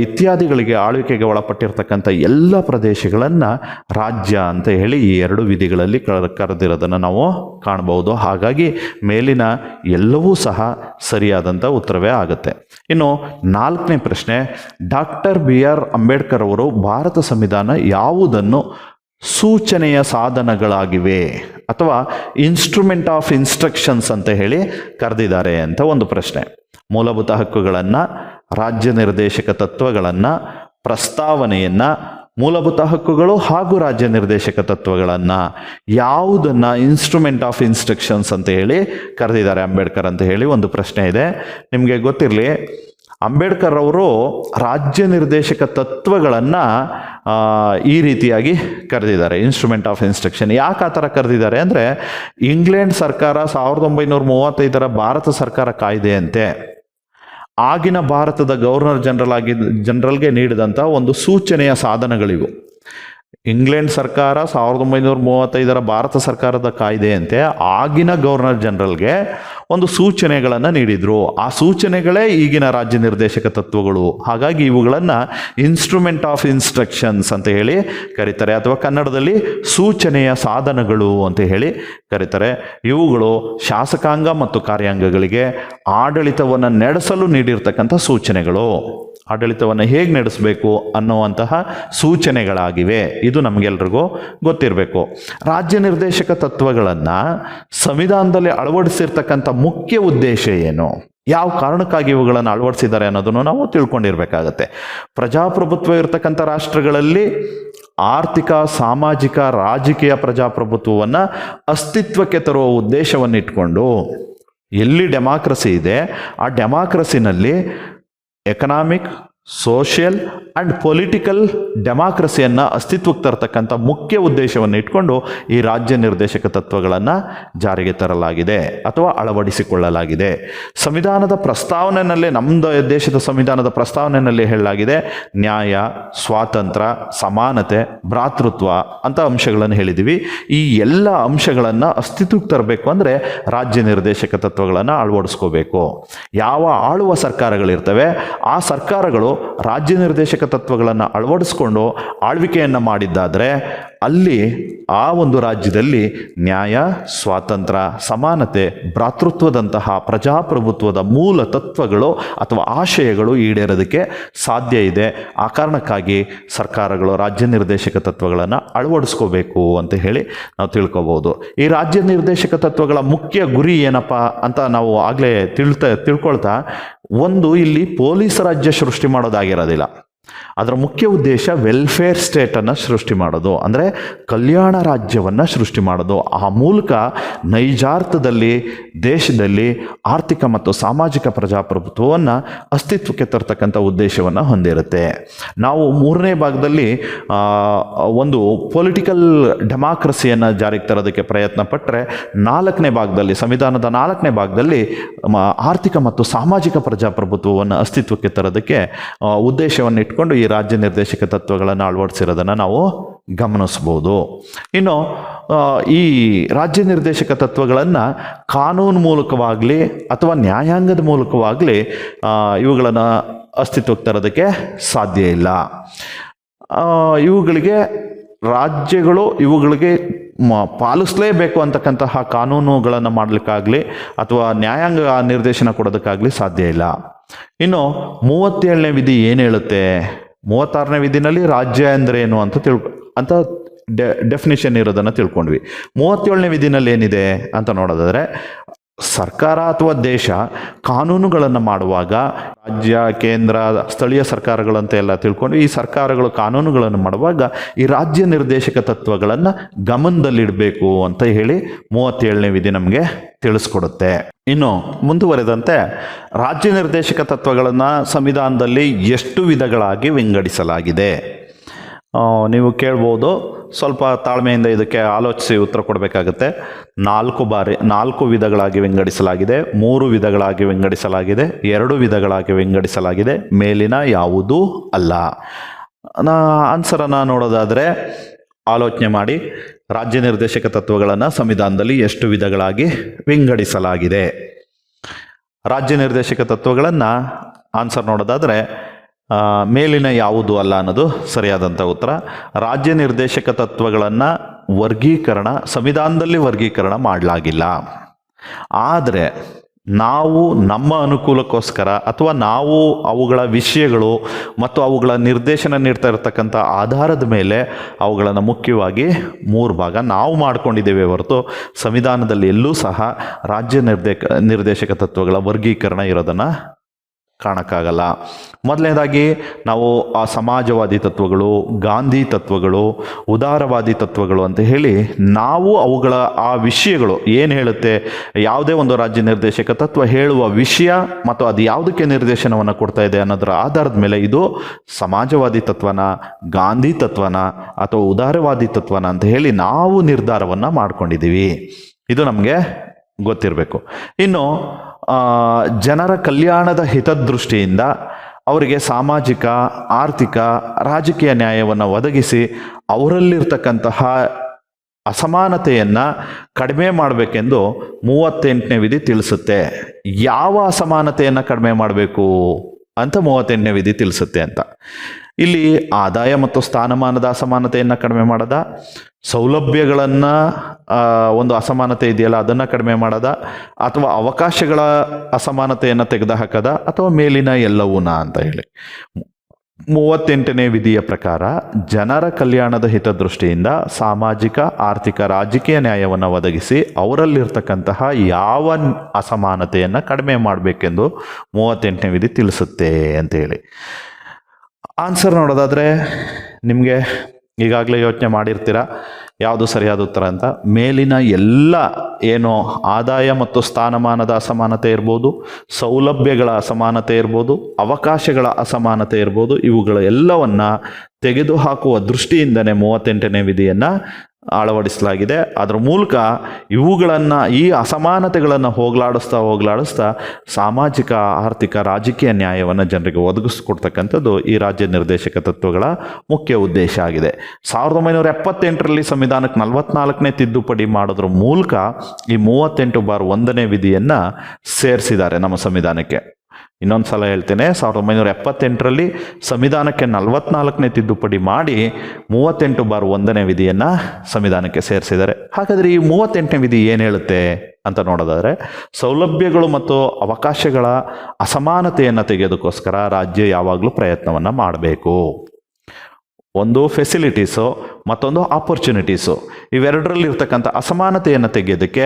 ಇತ್ಯಾದಿಗಳಿಗೆ ಆಳ್ವಿಕೆಗೆ ಒಳಪಟ್ಟಿರ್ತಕ್ಕಂಥ ಎಲ್ಲ ಪ್ರದೇಶಗಳನ್ನು ರಾಜ್ಯ ಅಂತ ಹೇಳಿ ಈ ಎರಡು ವಿಧಿಗಳಲ್ಲಿ ಕರೆದಿರೋದನ್ನು ನಾವು ಕಾಣಬಹುದು. ಹಾಗಾಗಿ ಮೇಲಿನ ಎಲ್ಲವೂ ಸಹ ಸರಿಯಾದಂಥ ಉತ್ತರವೇ ಆಗುತ್ತೆ. ಇನ್ನು 4ನೇ ಪ್ರಶ್ನೆ, ಡಾಕ್ಟರ್ BR ಅಂಬೇಡ್ಕರ್ ಅವರು ಭಾರತ ಸಂವಿಧಾನ ಯಾವುದನ್ನು ಸೂಚನೆಯ ಸಾಧನಗಳಾಗಿವೆ ಅಥವಾ ಇನ್ಸ್ಟ್ರೂಮೆಂಟ್ ಆಫ್ ಇನ್ಸ್ಟ್ರಕ್ಷನ್ಸ್ ಅಂತ ಹೇಳಿ ಕರೆದಿದ್ದಾರೆ ಅಂತ ಒಂದು ಪ್ರಶ್ನೆ. ಮೂಲಭೂತ ಹಕ್ಕುಗಳನ್ನು, ರಾಜ್ಯ ನಿರ್ದೇಶಕ ತತ್ವಗಳನ್ನು, ಪ್ರಸ್ತಾವನೆಯನ್ನು, ಮೂಲಭೂತ ಹಕ್ಕುಗಳು ಹಾಗೂ ರಾಜ್ಯ ನಿರ್ದೇಶಕ ತತ್ವಗಳನ್ನು ಯಾವುದನ್ನು ಇನ್ಸ್ಟ್ರೂಮೆಂಟ್ ಆಫ್ ಇನ್ಸ್ಟ್ರಕ್ಷನ್ಸ್ ಅಂತ ಹೇಳಿ ಕರೆದಿದ್ದಾರೆ ಅಂಬೇಡ್ಕರ್ ಅಂತ ಹೇಳಿ ಒಂದು ಪ್ರಶ್ನೆ ಇದೆ. ನಿಮಗೆ ಗೊತ್ತಿರಲಿ, ಅಂಬೇಡ್ಕರ್ ಅವರು ರಾಜ್ಯ ನಿರ್ದೇಶಕ ತತ್ವಗಳನ್ನು ಈ ರೀತಿಯಾಗಿ ಕರೆದಿದ್ದಾರೆ, ಇನ್ಸ್ಟ್ರೂಮೆಂಟ್ ಆಫ್ ಇನ್ಸ್ಟ್ರಕ್ಷನ್. ಯಾಕೆ ಆ ಥರ ಕರೆದಿದ್ದಾರೆ ಅಂದರೆ, ಇಂಗ್ಲೆಂಡ್ ಸರ್ಕಾರ 1935 ಭಾರತ ಸರ್ಕಾರ ಕಾಯ್ದೆಯಂತೆ ಆಗಿನ ಭಾರತದ ಗವರ್ನರ್ ಜನರಲ್ಗೆ ನೀಡಿದಂಥ ಒಂದು ಸೂಚನೆಯ ಸಾಧನಗಳಿವು. ಇಂಗ್ಲೆಂಡ್ ಸರ್ಕಾರ 1935 ಭಾರತ ಸರ್ಕಾರದ ಕಾಯ್ದೆಯಂತೆ ಆಗಿನ ಗವರ್ನರ್ ಜನರಲ್ಗೆ ಒಂದು ಸೂಚನೆಗಳನ್ನು ನೀಡಿದರು. ಆ ಸೂಚನೆಗಳೇ ಈಗಿನ ರಾಜ್ಯ ನಿರ್ದೇಶಕ ತತ್ವಗಳು. ಹಾಗಾಗಿ ಇವುಗಳನ್ನು ಇನ್ಸ್ಟ್ರೂಮೆಂಟ್ ಆಫ್ ಇನ್ಸ್ಟ್ರಕ್ಷನ್ಸ್ ಅಂತ ಹೇಳಿ ಕರೀತಾರೆ, ಅಥವಾ ಕನ್ನಡದಲ್ಲಿ ಸೂಚನೆಯ ಸಾಧನಗಳು ಅಂತ ಹೇಳಿ ಕರೀತಾರೆ. ಇವುಗಳು ಶಾಸಕಾಂಗ ಮತ್ತು ಕಾರ್ಯಾಂಗಗಳಿಗೆ ಆಡಳಿತವನ್ನು ನಡೆಸಲು ನೀಡಿರ್ತಕ್ಕಂಥ ಸೂಚನೆಗಳು. ಆಡಳಿತವನ್ನು ಹೇಗೆ ನಡೆಸಬೇಕು ಅನ್ನುವಂತಹ ಸೂಚನೆಗಳಾಗಿವೆ. ಇದು ನಮಗೆಲ್ರಿಗೂ ಗೊತ್ತಿರಬೇಕು. ರಾಜ್ಯ ನಿರ್ದೇಶಕ ತತ್ವಗಳನ್ನು ಸಂವಿಧಾನದಲ್ಲಿ ಅಳವಡಿಸಿರ್ತಕ್ಕಂಥ ಮುಖ್ಯ ಉದ್ದೇಶ ಏನು, ಯಾವ ಕಾರಣಕ್ಕಾಗಿ ಇವುಗಳನ್ನು ಅಳವಡಿಸಿದ್ದಾರೆ ಅನ್ನೋದನ್ನು ನಾವು ತಿಳ್ಕೊಂಡಿರ್ಬೇಕಾಗತ್ತೆ. ಪ್ರಜಾಪ್ರಭುತ್ವ ಇರತಕ್ಕಂಥ ರಾಷ್ಟ್ರಗಳಲ್ಲಿ ಆರ್ಥಿಕ, ಸಾಮಾಜಿಕ, ರಾಜಕೀಯ ಪ್ರಜಾಪ್ರಭುತ್ವವನ್ನು ಅಸ್ತಿತ್ವಕ್ಕೆ ತರುವ ಉದ್ದೇಶವನ್ನು ಇಟ್ಕೊಂಡು ಎಲ್ಲಿ ಡೆಮಾಕ್ರಸಿ ಇದೆ ಆ ಡೆಮಾಕ್ರಸಿನಲ್ಲಿ ಎಕನಾಮಿಕ್, ಸೋಷಿಯಲ್ ಆ್ಯಂಡ್ ಪೊಲಿಟಿಕಲ್ ಡೆಮಾಕ್ರಸಿಯನ್ನು ಅಸ್ತಿತ್ವಕ್ಕೆ ತರತಕ್ಕಂಥ ಮುಖ್ಯ ಉದ್ದೇಶವನ್ನು ಇಟ್ಕೊಂಡು ಈ ರಾಜ್ಯ ನಿರ್ದೇಶಕ ತತ್ವಗಳನ್ನು ಜಾರಿಗೆ ತರಲಾಗಿದೆ ಅಥವಾ ಅಳವಡಿಸಿಕೊಳ್ಳಲಾಗಿದೆ. ಸಂವಿಧಾನದ ಪ್ರಸ್ತಾವನೆಯಲ್ಲೇ, ನಮ್ಮ ದೇಶದ ಸಂವಿಧಾನದ ಪ್ರಸ್ತಾವನೆಯಲ್ಲಿ ಹೇಳಲಾಗಿದೆ, ನ್ಯಾಯ, ಸ್ವಾತಂತ್ರ್ಯ, ಸಮಾನತೆ, ಭ್ರಾತೃತ್ವ ಅಂತ ಅಂಶಗಳನ್ನು ಹೇಳಿದ್ದೀವಿ. ಈ ಎಲ್ಲ ಅಂಶಗಳನ್ನು ಅಸ್ತಿತ್ವಕ್ಕೆ ತರಬೇಕು ಅಂದರೆ ರಾಜ್ಯ ನಿರ್ದೇಶಕ ತತ್ವಗಳನ್ನು ಅಳವಡಿಸ್ಕೋಬೇಕು. ಯಾವ ಆಳುವ ಸರ್ಕಾರಗಳಿರ್ತವೆ ಆ ಸರ್ಕಾರಗಳು ರಾಜ್ಯ ನಿರ್ದೇಶಕ ತತ್ವಗಳನ್ನು ಅಳವಡಿಸ್ಕೊಂಡು ಆಳ್ವಿಕೆಯನ್ನು ಮಾಡಿದ್ದಾದರೆ ಅಲ್ಲಿ ಆ ಒಂದು ರಾಜ್ಯದಲ್ಲಿ ನ್ಯಾಯ, ಸ್ವಾತಂತ್ರ್ಯ, ಸಮಾನತೆ, ಭ್ರಾತೃತ್ವದಂತಹ ಪ್ರಜಾಪ್ರಭುತ್ವದ ಮೂಲ ತತ್ವಗಳು ಅಥವಾ ಆಶಯಗಳು ಈಡೇರೋದಕ್ಕೆ ಸಾಧ್ಯ ಇದೆ. ಆ ಕಾರಣಕ್ಕಾಗಿ ಸರ್ಕಾರಗಳು ರಾಜ್ಯ ನಿರ್ದೇಶಕ ತತ್ವಗಳನ್ನು ಅಳವಡಿಸ್ಕೋಬೇಕು ಅಂತ ಹೇಳಿ ನಾವು ತಿಳ್ಕೊಬೋದು. ಈ ರಾಜ್ಯ ನಿರ್ದೇಶಕ ತತ್ವಗಳ ಮುಖ್ಯ ಗುರಿ ಏನಪ್ಪ ಅಂತ ನಾವು ಆಗಲೇ ತಿಳ್ಕೊಳ್ತಾ, ಒಂದು, ಇಲ್ಲಿ ಪೊಲೀಸ್ ರಾಜ್ಯ ಸೃಷ್ಟಿ ಮಾಡೋದಾಗಿರೋದಿಲ್ಲ. ಅದರ ಮುಖ್ಯ ಉದ್ದೇಶ ವೆಲ್ಫೇರ್ ಸ್ಟೇಟನ್ನು ಸೃಷ್ಟಿ ಮಾಡೋದು, ಅಂದರೆ ಕಲ್ಯಾಣ ರಾಜ್ಯವನ್ನು ಸೃಷ್ಟಿ ಮಾಡೋದು. ಆ ಮೂಲಕ ನೈಜಾರ್ಥದಲ್ಲಿ ದೇಶದಲ್ಲಿ ಆರ್ಥಿಕ ಮತ್ತು ಸಾಮಾಜಿಕ ಪ್ರಜಾಪ್ರಭುತ್ವವನ್ನು ಅಸ್ತಿತ್ವಕ್ಕೆ ತರ್ತಕ್ಕಂಥ ಉದ್ದೇಶವನ್ನು ಹೊಂದಿರುತ್ತೆ. ನಾವು 3ನೇ ಭಾಗದಲ್ಲಿ ಒಂದು ಪೊಲಿಟಿಕಲ್ ಡೆಮಾಕ್ರಸಿಯನ್ನು ಜಾರಿಗೆ ತರೋದಕ್ಕೆ ಪ್ರಯತ್ನ ಪಟ್ಟರೆ, 4ನೇ ಭಾಗದಲ್ಲಿ, ಸಂವಿಧಾನದ 4ನೇ ಭಾಗದಲ್ಲಿ ಆರ್ಥಿಕ ಮತ್ತು ಸಾಮಾಜಿಕ ಪ್ರಜಾಪ್ರಭುತ್ವವನ್ನು ಅಸ್ತಿತ್ವಕ್ಕೆ ತರೋದಕ್ಕೆ ಉದ್ದೇಶವನ್ನು ಇಟ್ಕೊಂಡು ಈ ರಾಜ್ಯ ನಿರ್ದೇಶಕ ತತ್ವಗಳನ್ನು ಅಳವಡಿಸಿರೋದನ್ನು ನಾವು ಗಮನಿಸ್ಬೋದು. ಇನ್ನು ಈ ರಾಜ್ಯ ನಿರ್ದೇಶಕ ತತ್ವಗಳನ್ನು ಕಾನೂನು ಮೂಲಕವಾಗಲಿ ಅಥವಾ ನ್ಯಾಯಾಂಗದ ಮೂಲಕವಾಗಲಿ ಇವುಗಳನ್ನು ಅಸ್ತಿತ್ವಕ್ಕೆ ತರೋದಕ್ಕೆ ಸಾಧ್ಯ ಇಲ್ಲ. ಇವುಗಳಿಗೆ ರಾಜ್ಯಗಳು ಇವುಗಳಿಗೆ ಪಾಲಿಸಲೇಬೇಕು ಅಂತಕ್ಕಂತಹ ಕಾನೂನುಗಳನ್ನು ಮಾಡಲಿಕ್ಕಾಗಲಿ ಅಥವಾ ನ್ಯಾಯಾಂಗ ನಿರ್ದೇಶನ ಕೊಡೋದಕ್ಕಾಗಲಿ ಸಾಧ್ಯ ಇಲ್ಲ. ಇನ್ನು 37ನೇ ವಿಧಿ ಏನು ಹೇಳುತ್ತೆ? 36ನೇ ವಿಧಿನಲ್ಲಿ ರಾಜ್ಯ ಅಂದರೆ ಏನು ಅಂತ ಡೆಫಿನಿಷನ್ ಇರೋದನ್ನು ತಿಳ್ಕೊಂಡ್ವಿ. 37ನೇ ವಿಧಿನಲ್ಲಿ ಏನಿದೆ ಅಂತ ನೋಡೋದಾದರೆ, ಸರ್ಕಾರ ಅಥವಾ ದೇಶ ಕಾನೂನುಗಳನ್ನು ಮಾಡುವಾಗ ರಾಜ್ಯ, ಕೇಂದ್ರ, ಸ್ಥಳೀಯ ಸರ್ಕಾರಗಳಂತ ಎಲ್ಲ ತಿಳ್ಕೊಂಡು ಈ ಸರ್ಕಾರಗಳು ಕಾನೂನುಗಳನ್ನು ಮಾಡುವಾಗ ಈ ರಾಜ್ಯ ನಿರ್ದೇಶಕ ತತ್ವಗಳನ್ನು ಗಮನದಲ್ಲಿಡಬೇಕು ಅಂತ ಹೇಳಿ 37ನೇ ವಿಧಿ ನಮಗೆ ತಿಳಿಸ್ಕೊಡುತ್ತೆ. ಇನ್ನು ಮುಂದುವರೆದಂತೆ ರಾಜ್ಯ ನಿರ್ದೇಶಕ ತತ್ವಗಳನ್ನು ಸಂವಿಧಾನದಲ್ಲಿ ಎಷ್ಟು ವಿಧಗಳಾಗಿ ವಿಂಗಡಿಸಲಾಗಿದೆ? ನೀವು ಕೇಳ್ಬೋದು. ಸ್ವಲ್ಪ ತಾಳ್ಮೆಯಿಂದ ಇದಕ್ಕೆ ಆಲೋಚಿಸಿ ಉತ್ತರ ಕೊಡಬೇಕಾಗತ್ತೆ. 4 ವಿಧಗಳಾಗಿ ವಿಂಗಡಿಸಲಾಗಿದೆ, 3 ವಿಧಗಳಾಗಿ ವಿಂಗಡಿಸಲಾಗಿದೆ, 2 ವಿಧಗಳಾಗಿ ವಿಂಗಡಿಸಲಾಗಿದೆ. ಮೇಲಿನ ಯಾವುದೂ ಅಲ್ಲ. ಆನ್ಸರನ್ನು ನೋಡೋದಾದರೆ ಆಲೋಚನೆ ಮಾಡಿ. ರಾಜ್ಯ ನಿರ್ದೇಶಕ ತತ್ವಗಳನ್ನು ಸಂವಿಧಾನದಲ್ಲಿ ಎಷ್ಟು ವಿಧಗಳಾಗಿ ವಿಂಗಡಿಸಲಾಗಿದೆ? ರಾಜ್ಯ ನಿರ್ದೇಶಕ ತತ್ವಗಳನ್ನು ಆನ್ಸರ್ ನೋಡೋದಾದರೆ ಮೇಲಿನ ಯಾವುದು ಅಲ್ಲ ಅನ್ನೋದು ಸರಿಯಾದಂಥ ಉತ್ತರ. ರಾಜ್ಯ ನಿರ್ದೇಶಕ ತತ್ವಗಳನ್ನು ಸಂವಿಧಾನದಲ್ಲಿ ವರ್ಗೀಕರಣ ಮಾಡಲಾಗಿಲ್ಲ. ಆದರೆ ನಾವು ನಮ್ಮ ಅನುಕೂಲಕ್ಕೋಸ್ಕರ ಅಥವಾ ನಾವು ಅವುಗಳ ವಿಷಯಗಳು ಮತ್ತು ಅವುಗಳ ನಿರ್ದೇಶನ ನೀಡ್ತಾ ಇರತಕ್ಕಂಥ ಆಧಾರದ ಮೇಲೆ ಅವುಗಳನ್ನು ಮುಖ್ಯವಾಗಿ 3 ಭಾಗ ನಾವು ಮಾಡ್ಕೊಂಡಿದ್ದೇವೆ ಹೊರತು ಸಂವಿಧಾನದಲ್ಲಿ ಎಲ್ಲೂ ಸಹ ರಾಜ್ಯ ನಿರ್ದೇಶಕ ತತ್ವಗಳ ವರ್ಗೀಕರಣ ಇರೋದನ್ನು ಕಾಣಕ್ಕಾಗಲ್ಲ. ಮೊದಲನೇದಾಗಿ ನಾವು ಆ ಸಮಾಜವಾದಿ ತತ್ವಗಳು, ಗಾಂಧಿ ತತ್ವಗಳು, ಉದಾರವಾದಿ ತತ್ವಗಳು ಅಂತ ಹೇಳಿ ನಾವು ಅವುಗಳ ಆ ವಿಷಯಗಳು ಏನು ಹೇಳುತ್ತೆ, ಯಾವುದೇ ಒಂದು ರಾಜ್ಯ ನಿರ್ದೇಶಕ ತತ್ವ ಹೇಳುವ ವಿಷಯ ಮತ್ತು ಅದು ಯಾವುದಕ್ಕೆ ನಿರ್ದೇಶನವನ್ನು ಕೊಡ್ತಾ ಇದೆ ಅನ್ನೋದರ ಆಧಾರದ ಮೇಲೆ ಇದು ಸಮಾಜವಾದಿ ತತ್ವನ, ಗಾಂಧಿ ತತ್ವನ ಅಥವಾ ಉದಾರವಾದಿ ತತ್ವನ ಅಂತ ಹೇಳಿ ನಾವು ನಿರ್ಧಾರವನ್ನು ಮಾಡ್ಕೊಂಡಿದ್ದೀವಿ. ಇದು ನಮಗೆ ಗೊತ್ತಿರಬೇಕು. ಇನ್ನು ಜನರ ಕಲ್ಯಾಣದ ಹಿತದೃಷ್ಟಿಯಿಂದ ಅವರಿಗೆ ಸಾಮಾಜಿಕ, ಆರ್ಥಿಕ, ರಾಜಕೀಯ ನ್ಯಾಯವನ್ನು ಒದಗಿಸಿ ಅವರಲ್ಲಿರ್ತಕ್ಕಂತಹ ಅಸಮಾನತೆಯನ್ನು ಕಡಿಮೆ ಮಾಡಬೇಕೆಂದು 38ನೇ ವಿಧಿ ತಿಳಿಸುತ್ತೆ. ಯಾವ ಅಸಮಾನತೆಯನ್ನು ಕಡಿಮೆ ಮಾಡಬೇಕು ಅಂತ 38ನೇ ವಿಧಿ ತಿಳಿಸುತ್ತೆ ಅಂತ. ಇಲ್ಲಿ ಆದಾಯ ಮತ್ತು ಸ್ಥಾನಮಾನದ ಅಸಮಾನತೆಯನ್ನು ಕಡಿಮೆ ಮಾಡೋದ, ಸೌಲಭ್ಯಗಳನ್ನು ಒಂದು ಅಸಮಾನತೆ ಇದೆಯಲ್ಲ ಅದನ್ನು ಕಡಿಮೆ ಮಾಡೋದ, ಅಥವಾ ಅವಕಾಶಗಳ ಅಸಮಾನತೆಯನ್ನು ತೆಗೆದುಹಾಕದ, ಅಥವಾ ಮೇಲಿನ ಎಲ್ಲವೂನ ಅಂತ ಹೇಳಿ 38ನೇ ವಿಧಿಯ ಪ್ರಕಾರ ಜನರ ಕಲ್ಯಾಣದ ಹಿತದೃಷ್ಟಿಯಿಂದ ಸಾಮಾಜಿಕ, ಆರ್ಥಿಕ, ರಾಜಕೀಯ ನ್ಯಾಯವನ್ನು ಒದಗಿಸಿ ಅವರಲ್ಲಿರ್ತಕ್ಕಂತಹ ಯಾವ ಅಸಮಾನತೆಯನ್ನು ಕಡಿಮೆ ಮಾಡಬೇಕೆಂದು 38ನೇ ವಿಧಿ ತಿಳಿಸುತ್ತೆ ಅಂತೇಳಿ. ಆನ್ಸರ್ ನೋಡೋದಾದರೆ ನಿಮಗೆ ಈಗಾಗಲೇ ಯೋಚನೆ ಮಾಡಿರ್ತೀರ ಯಾವುದು ಸರಿಯಾದ ಉತ್ತರ ಅಂತ. ಮೇಲಿನ ಎಲ್ಲ ಏನು ಆದಾಯ ಮತ್ತು ಸ್ಥಾನಮಾನದ ಅಸಮಾನತೆ ಇರ್ಬೋದು, ಸೌಲಭ್ಯಗಳ ಅಸಮಾನತೆ ಇರ್ಬೋದು, ಅವಕಾಶಗಳ ಅಸಮಾನತೆ ಇರ್ಬೋದು, ಇವುಗಳ ಎಲ್ಲವನ್ನು ತೆಗೆದುಹಾಕುವ ದೃಷ್ಟಿಯಿಂದನೇ 38ನೇ ವಿಧಿಯನ್ನು ಅಳವಡಿಸಲಾಗಿದೆ. ಅದರ ಮೂಲಕ ಇವುಗಳನ್ನು, ಈ ಅಸಮಾನತೆಗಳನ್ನು ಹೋಗಲಾಡಿಸ್ತಾ ಸಾಮಾಜಿಕ, ಆರ್ಥಿಕ, ರಾಜಕೀಯ ನ್ಯಾಯವನ್ನು ಜನರಿಗೆ ಒದಗಿಸ್ಕೊಡ್ತಕ್ಕಂಥದ್ದು ಈ ರಾಜ್ಯ ನಿರ್ದೇಶಕ ತತ್ವಗಳ ಮುಖ್ಯ ಉದ್ದೇಶ ಆಗಿದೆ. 1978ರಲ್ಲಿ ಸಂವಿಧಾನಕ್ಕೆ 44ನೇ ತಿದ್ದುಪಡಿ ಮಾಡೋದ್ರ ಮೂಲಕ ಈ 38(1) ವಿಧಿಯನ್ನು ಸೇರಿಸಿದ್ದಾರೆ ನಮ್ಮ ಸಂವಿಧಾನಕ್ಕೆ. ಇನ್ನೊಂದು ಸಲ ಹೇಳ್ತೇನೆ, 1978ರಲ್ಲಿ ಸಂವಿಧಾನಕ್ಕೆ 44ನೇ ತಿದ್ದುಪಡಿ ಮಾಡಿ 38(1) ವಿಧಿಯನ್ನು ಸಂವಿಧಾನಕ್ಕೆ ಸೇರಿಸಿದ್ದಾರೆ. ಹಾಗಾದರೆ ಈ 38ನೇ ವಿಧಿ ಏನು ಹೇಳುತ್ತೆ ಅಂತ ನೋಡೋದಾದರೆ, ಸೌಲಭ್ಯಗಳು ಮತ್ತು ಅವಕಾಶಗಳ ಅಸಮಾನತೆಯನ್ನು ತೆಗೆಯೋದಕ್ಕೋಸ್ಕರ ರಾಜ್ಯ ಯಾವಾಗಲೂ ಪ್ರಯತ್ನವನ್ನು ಮಾಡಬೇಕು. ಒಂದು ಫೆಸಿಲಿಟೀಸು, ಮತ್ತೊಂದು ಆಪರ್ಚುನಿಟೀಸು, ಇವೆರಡರಲ್ಲಿರ್ತಕ್ಕಂಥ ಅಸಮಾನತೆಯನ್ನು ತೆಗೆಯೋದಕ್ಕೆ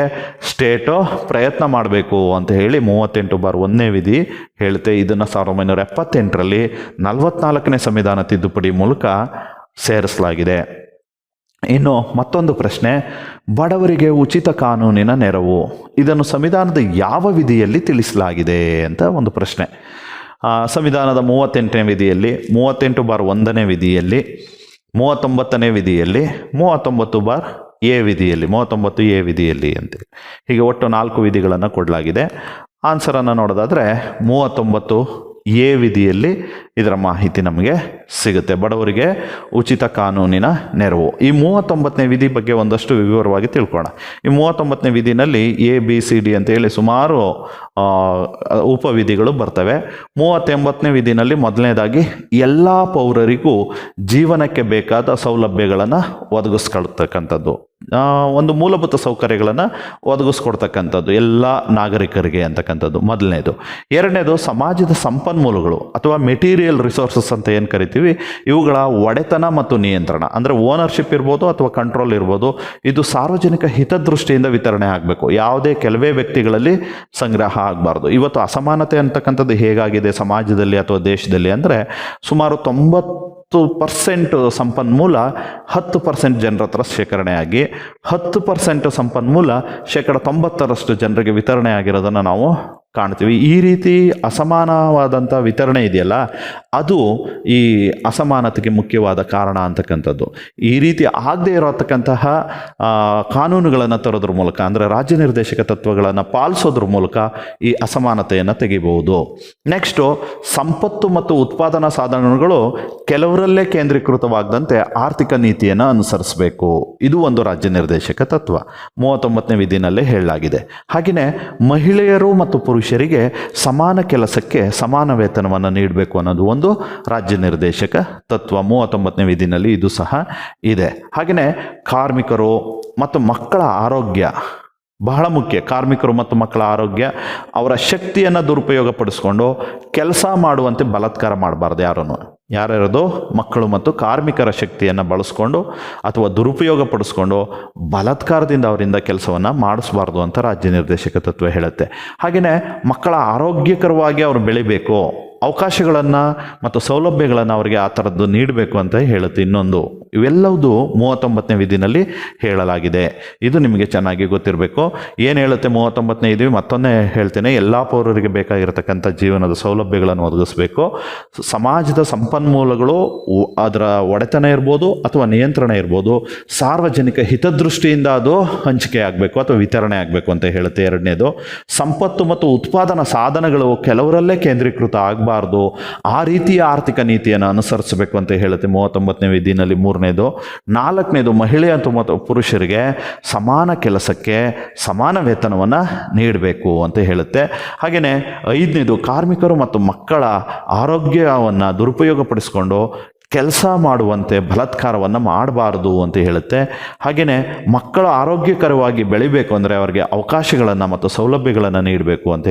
ಸ್ಟೇಟು ಪ್ರಯತ್ನ ಮಾಡಬೇಕು ಅಂತ ಹೇಳಿ 38(1) ವಿಧಿ ಹೇಳುತ್ತೆ. ಇದನ್ನು 1978ರಲ್ಲಿ 44ನೇ ಸಂವಿಧಾನ ತಿದ್ದುಪಡಿ ಮೂಲಕ ಸೇರಿಸಲಾಗಿದೆ. ಇನ್ನು ಮತ್ತೊಂದು ಪ್ರಶ್ನೆ, ಬಡವರಿಗೆ ಉಚಿತ ಕಾನೂನಿನ ನೆರವು, ಇದನ್ನು ಸಂವಿಧಾನದ ಯಾವ ವಿಧಿಯಲ್ಲಿ ತಿಳಿಸಲಾಗಿದೆ ಅಂತ ಒಂದು ಪ್ರಶ್ನೆ. ಸಂವಿಧಾನದ 38ನೇ ವಿಧಿಯಲ್ಲಿ, 38(1) ವಿಧಿಯಲ್ಲಿ, 39ನೇ ವಿಧಿಯಲ್ಲಿ, 39(a) ವಿಧಿಯಲ್ಲಿ, 39(a) ವಿಧಿಯಲ್ಲಿ ಅಂತೇಳಿ ಹೀಗೆ ಒಟ್ಟು 4 ವಿಧಿಗಳನ್ನು ಕೊಡಲಾಗಿದೆ. ಆನ್ಸರನ್ನು ನೋಡೋದಾದರೆ 39(a) ವಿಧಿಯಲ್ಲಿ ಇದರ ಮಾಹಿತಿ ನಮಗೆ ಸಿಗುತ್ತೆ. ಬಡವರಿಗೆ ಉಚಿತ ಕಾನೂನಿನ ನೆರವು. ಈ 39ನೇ ವಿಧಿ ಬಗ್ಗೆ ಒಂದಷ್ಟು ವಿವರವಾಗಿ ತಿಳ್ಕೊಳ್ಳೋಣ. ಈ 39ನೇ ವಿಧಿನಲ್ಲಿ ABCD ಅಂತ ಹೇಳಿ ಸುಮಾರು ಉಪವಿಧಿಗಳು ಬರ್ತವೆ. 38ನೇ ವಿಧಿನಲ್ಲಿ ಮೊದಲನೇದಾಗಿ ಎಲ್ಲ ಪೌರರಿಗೂ ಜೀವನಕ್ಕೆ ಬೇಕಾದ ಸೌಲಭ್ಯಗಳನ್ನು ಒದಗಿಸ್ಕೊಳ್ತಕ್ಕಂಥದ್ದು, ಒಂದು ಮೂಲಭೂತ ಸೌಕರ್ಯಗಳನ್ನು ಒದಗಿಸ್ಕೊಡ್ತಕ್ಕಂಥದ್ದು ಎಲ್ಲ ನಾಗರಿಕರಿಗೆ ಅಂತಕ್ಕಂಥದ್ದು ಮೊದಲನೇದು. ಎರಡನೇದು ಸಮಾಜದ ಸಂಪನ್ಮೂಲಗಳು ಅಥವಾ ಮೆಟೀರಿಯಲ್ ರಿಸೋರ್ಸಸ್ ಅಂತ ಏನು ಕರಿತೀವಿ, ಇವುಗಳ ಒಡೆತನ ಮತ್ತು ನಿಯಂತ್ರಣ, ಅಂದರೆ ಓನರ್ಶಿಪ್ ಇರ್ಬೋದು ಅಥವಾ ಕಂಟ್ರೋಲ್ ಇರ್ಬೋದು, ಇದು ಸಾರ್ವಜನಿಕ ಹಿತದೃಷ್ಟಿಯಿಂದ ವಿತರಣೆ ಆಗಬೇಕು, ಯಾವುದೇ ಕೆಲವೇ ವ್ಯಕ್ತಿಗಳಲ್ಲಿ ಸಂಗ್ರಹ ಆಗಬಾರ್ದು. ಇವತ್ತು ಅಸಮಾನತೆ ಅಂತಕ್ಕಂಥದ್ದು ಹೇಗಾಗಿದೆ ಸಮಾಜದಲ್ಲಿ ಅಥವಾ ದೇಶದಲ್ಲಿ ಅಂದರೆ, ಸುಮಾರು 90% ಸಂಪನ್ಮೂಲ 10% ಜನರ ಹತ್ರ ಶೇಖರಣೆ ಆಗಿ 10% ಸಂಪನ್ಮೂಲ 90% ಜನರಿಗೆ ವಿತರಣೆ ಆಗಿರೋದನ್ನು ನಾವು ಕಾಣ್ತೀವಿ. ಈ ರೀತಿ ಅಸಮಾನವಾದಂಥ ವಿತರಣೆ ಇದೆಯಲ್ಲ, ಅದು ಈ ಅಸಮಾನತೆಗೆ ಮುಖ್ಯವಾದ ಕಾರಣ ಅಂತಕ್ಕಂಥದ್ದು. ಈ ರೀತಿ ಆಗದೇ ಇರತಕ್ಕಂತಹ ಕಾನೂನುಗಳನ್ನು ತರೋದ್ರ ಮೂಲಕ, ಅಂದರೆ ರಾಜ್ಯ ನಿರ್ದೇಶಕ ತತ್ವಗಳನ್ನು ಪಾಲಿಸೋದ್ರ ಮೂಲಕ ಈ ಅಸಮಾನತೆಯನ್ನು ತೆಗಿಬಹುದು. ನೆಕ್ಸ್ಟು, ಸಂಪತ್ತು ಮತ್ತು ಉತ್ಪಾದನಾ ಸಾಧನಗಳು ಕೆಲವರಲ್ಲೇ ಕೇಂದ್ರೀಕೃತವಾಗದಂತೆ ಆರ್ಥಿಕ ನೀತಿಯನ್ನು ಅನುಸರಿಸಬೇಕು. ಇದು ಒಂದು ರಾಜ್ಯ ನಿರ್ದೇಶಕ ತತ್ವ, 39ನೇ ವಿಧಿನಲ್ಲೇ ಹೇಳಲಾಗಿದೆ. ಹಾಗೆಯೇ ಮಹಿಳೆಯರು ಮತ್ತು ಪುರುಷರಿಗೆ ಸಮಾನ ಕೆಲಸಕ್ಕೆ ಸಮಾನ ವೇತನವನ್ನು ನೀಡಬೇಕು ಅನ್ನೋದು ಒಂದು ರಾಜ್ಯ ನಿರ್ದೇಶಕ ತತ್ವ, 39ನೇ ವಿಧಿನಲ್ಲಿ ಇದು ಸಹ ಇದೆ. ಹಾಗೆಯೇ ಕಾರ್ಮಿಕರು ಮತ್ತು ಮಕ್ಕಳ ಆರೋಗ್ಯ ಬಹಳ ಮುಖ್ಯ. ಕಾರ್ಮಿಕರು ಮತ್ತು ಮಕ್ಕಳ ಆರೋಗ್ಯ, ಅವರ ಶಕ್ತಿಯನ್ನು ದುರುಪಯೋಗಪಡಿಸ್ಕೊಂಡು ಕೆಲಸ ಮಾಡುವಂತೆ ಬಲಾತ್ಕಾರ ಮಾಡಬಾರ್ದು. ಯಾರ್ಯಾರದು ಮಕ್ಕಳು ಮತ್ತು ಕಾರ್ಮಿಕರ ಶಕ್ತಿಯನ್ನು ಬಳಸ್ಕೊಂಡು ಅಥವಾ ದುರುಪಯೋಗಪಡಿಸ್ಕೊಂಡು ಬಲಾತ್ಕಾರದಿಂದ ಅವರಿಂದ ಕೆಲಸವನ್ನು ಮಾಡಿಸ್ಬಾರ್ದು ಅಂತ ರಾಜ್ಯ ನಿರ್ದೇಶಕ ತತ್ವ ಹೇಳುತ್ತೆ. ಹಾಗೆಯೇ ಮಕ್ಕಳ ಆರೋಗ್ಯಕರವಾಗಿ ಅವರು ಬೆಳಿಬೇಕು, ಅವಕಾಶಗಳನ್ನು ಮತ್ತು ಸೌಲಭ್ಯಗಳನ್ನು ಅವರಿಗೆ ಆ ಥರದ್ದು ನೀಡಬೇಕು ಅಂತ ಹೇಳುತ್ತೆ. ಇನ್ನೊಂದು, ಇವೆಲ್ಲವೂ 39ನೇ ವಿಧಿನಲ್ಲಿ ಹೇಳಲಾಗಿದೆ. ಇದು ನಿಮಗೆ ಚೆನ್ನಾಗಿ ಗೊತ್ತಿರಬೇಕು. ಏನು ಹೇಳುತ್ತೆ 39ನೇ ವಿಧಿ? ಮತ್ತೊಮ್ಮೆ ಹೇಳ್ತೇನೆ, ಎಲ್ಲ ಪೌರರಿಗೆ ಬೇಕಾಗಿರತಕ್ಕಂಥ ಜೀವನದ ಸೌಲಭ್ಯಗಳನ್ನು ಒದಗಿಸಬೇಕು. ಸಮಾಜದ ಸಂಪನ್ಮೂಲಗಳು ಅದರ ಒಡೆತನ ಇರ್ಬೋದು ಅಥವಾ ನಿಯಂತ್ರಣ ಇರ್ಬೋದು, ಸಾರ್ವಜನಿಕ ಹಿತದೃಷ್ಟಿಯಿಂದ ಅದು ಹಂಚಿಕೆ ಆಗಬೇಕು ಅಥವಾ ವಿತರಣೆ ಆಗಬೇಕು ಅಂತ ಹೇಳುತ್ತೆ. ಎರಡನೇದು, ಸಂಪತ್ತು ಮತ್ತು ಉತ್ಪಾದನಾ ಸಾಧನಗಳು ಕೆಲವರಲ್ಲೇ ಕೇಂದ್ರೀಕೃತ ಆಗಬಾರ್ದು, ಆ ರೀತಿಯ ಆರ್ಥಿಕ ನೀತಿಯನ್ನು ಅನುಸರಿಸಬೇಕು ಅಂತ ಹೇಳುತ್ತೆ 39ನೇ ವಿಧಿನಲ್ಲಿ. ಮೂರನೇದು, ನಾಲ್ಕನೇದು, ಮಹಿಳೆ ಮತ್ತು ಪುರುಷರಿಗೆ ಸಮಾನ ಕೆಲಸಕ್ಕೆ ಸಮಾನ ವೇತನವನ್ನು ನೀಡಬೇಕು ಅಂತ ಹೇಳುತ್ತೆ. ಹಾಗೆಯೇ ಐದನೇದು, ಕಾರ್ಮಿಕರು ಮತ್ತು ಮಕ್ಕಳ ಆರೋಗ್ಯವನ್ನು ದುರುಪಯೋಗಪಡಿಸಿಕೊಂಡು ಕೆಲಸ ಮಾಡುವಂತೆ ಬಲಾತ್ಕಾರವನ್ನು ಮಾಡಬಾರ್ದು ಅಂತ ಹೇಳುತ್ತೆ. ಹಾಗೆಯೇ ಮಕ್ಕಳು ಆರೋಗ್ಯಕರವಾಗಿ ಬೆಳಿಬೇಕು ಅಂದರೆ ಅವರಿಗೆ ಅವಕಾಶಗಳನ್ನು ಮತ್ತು ಸೌಲಭ್ಯಗಳನ್ನು ನೀಡಬೇಕು ಅಂತ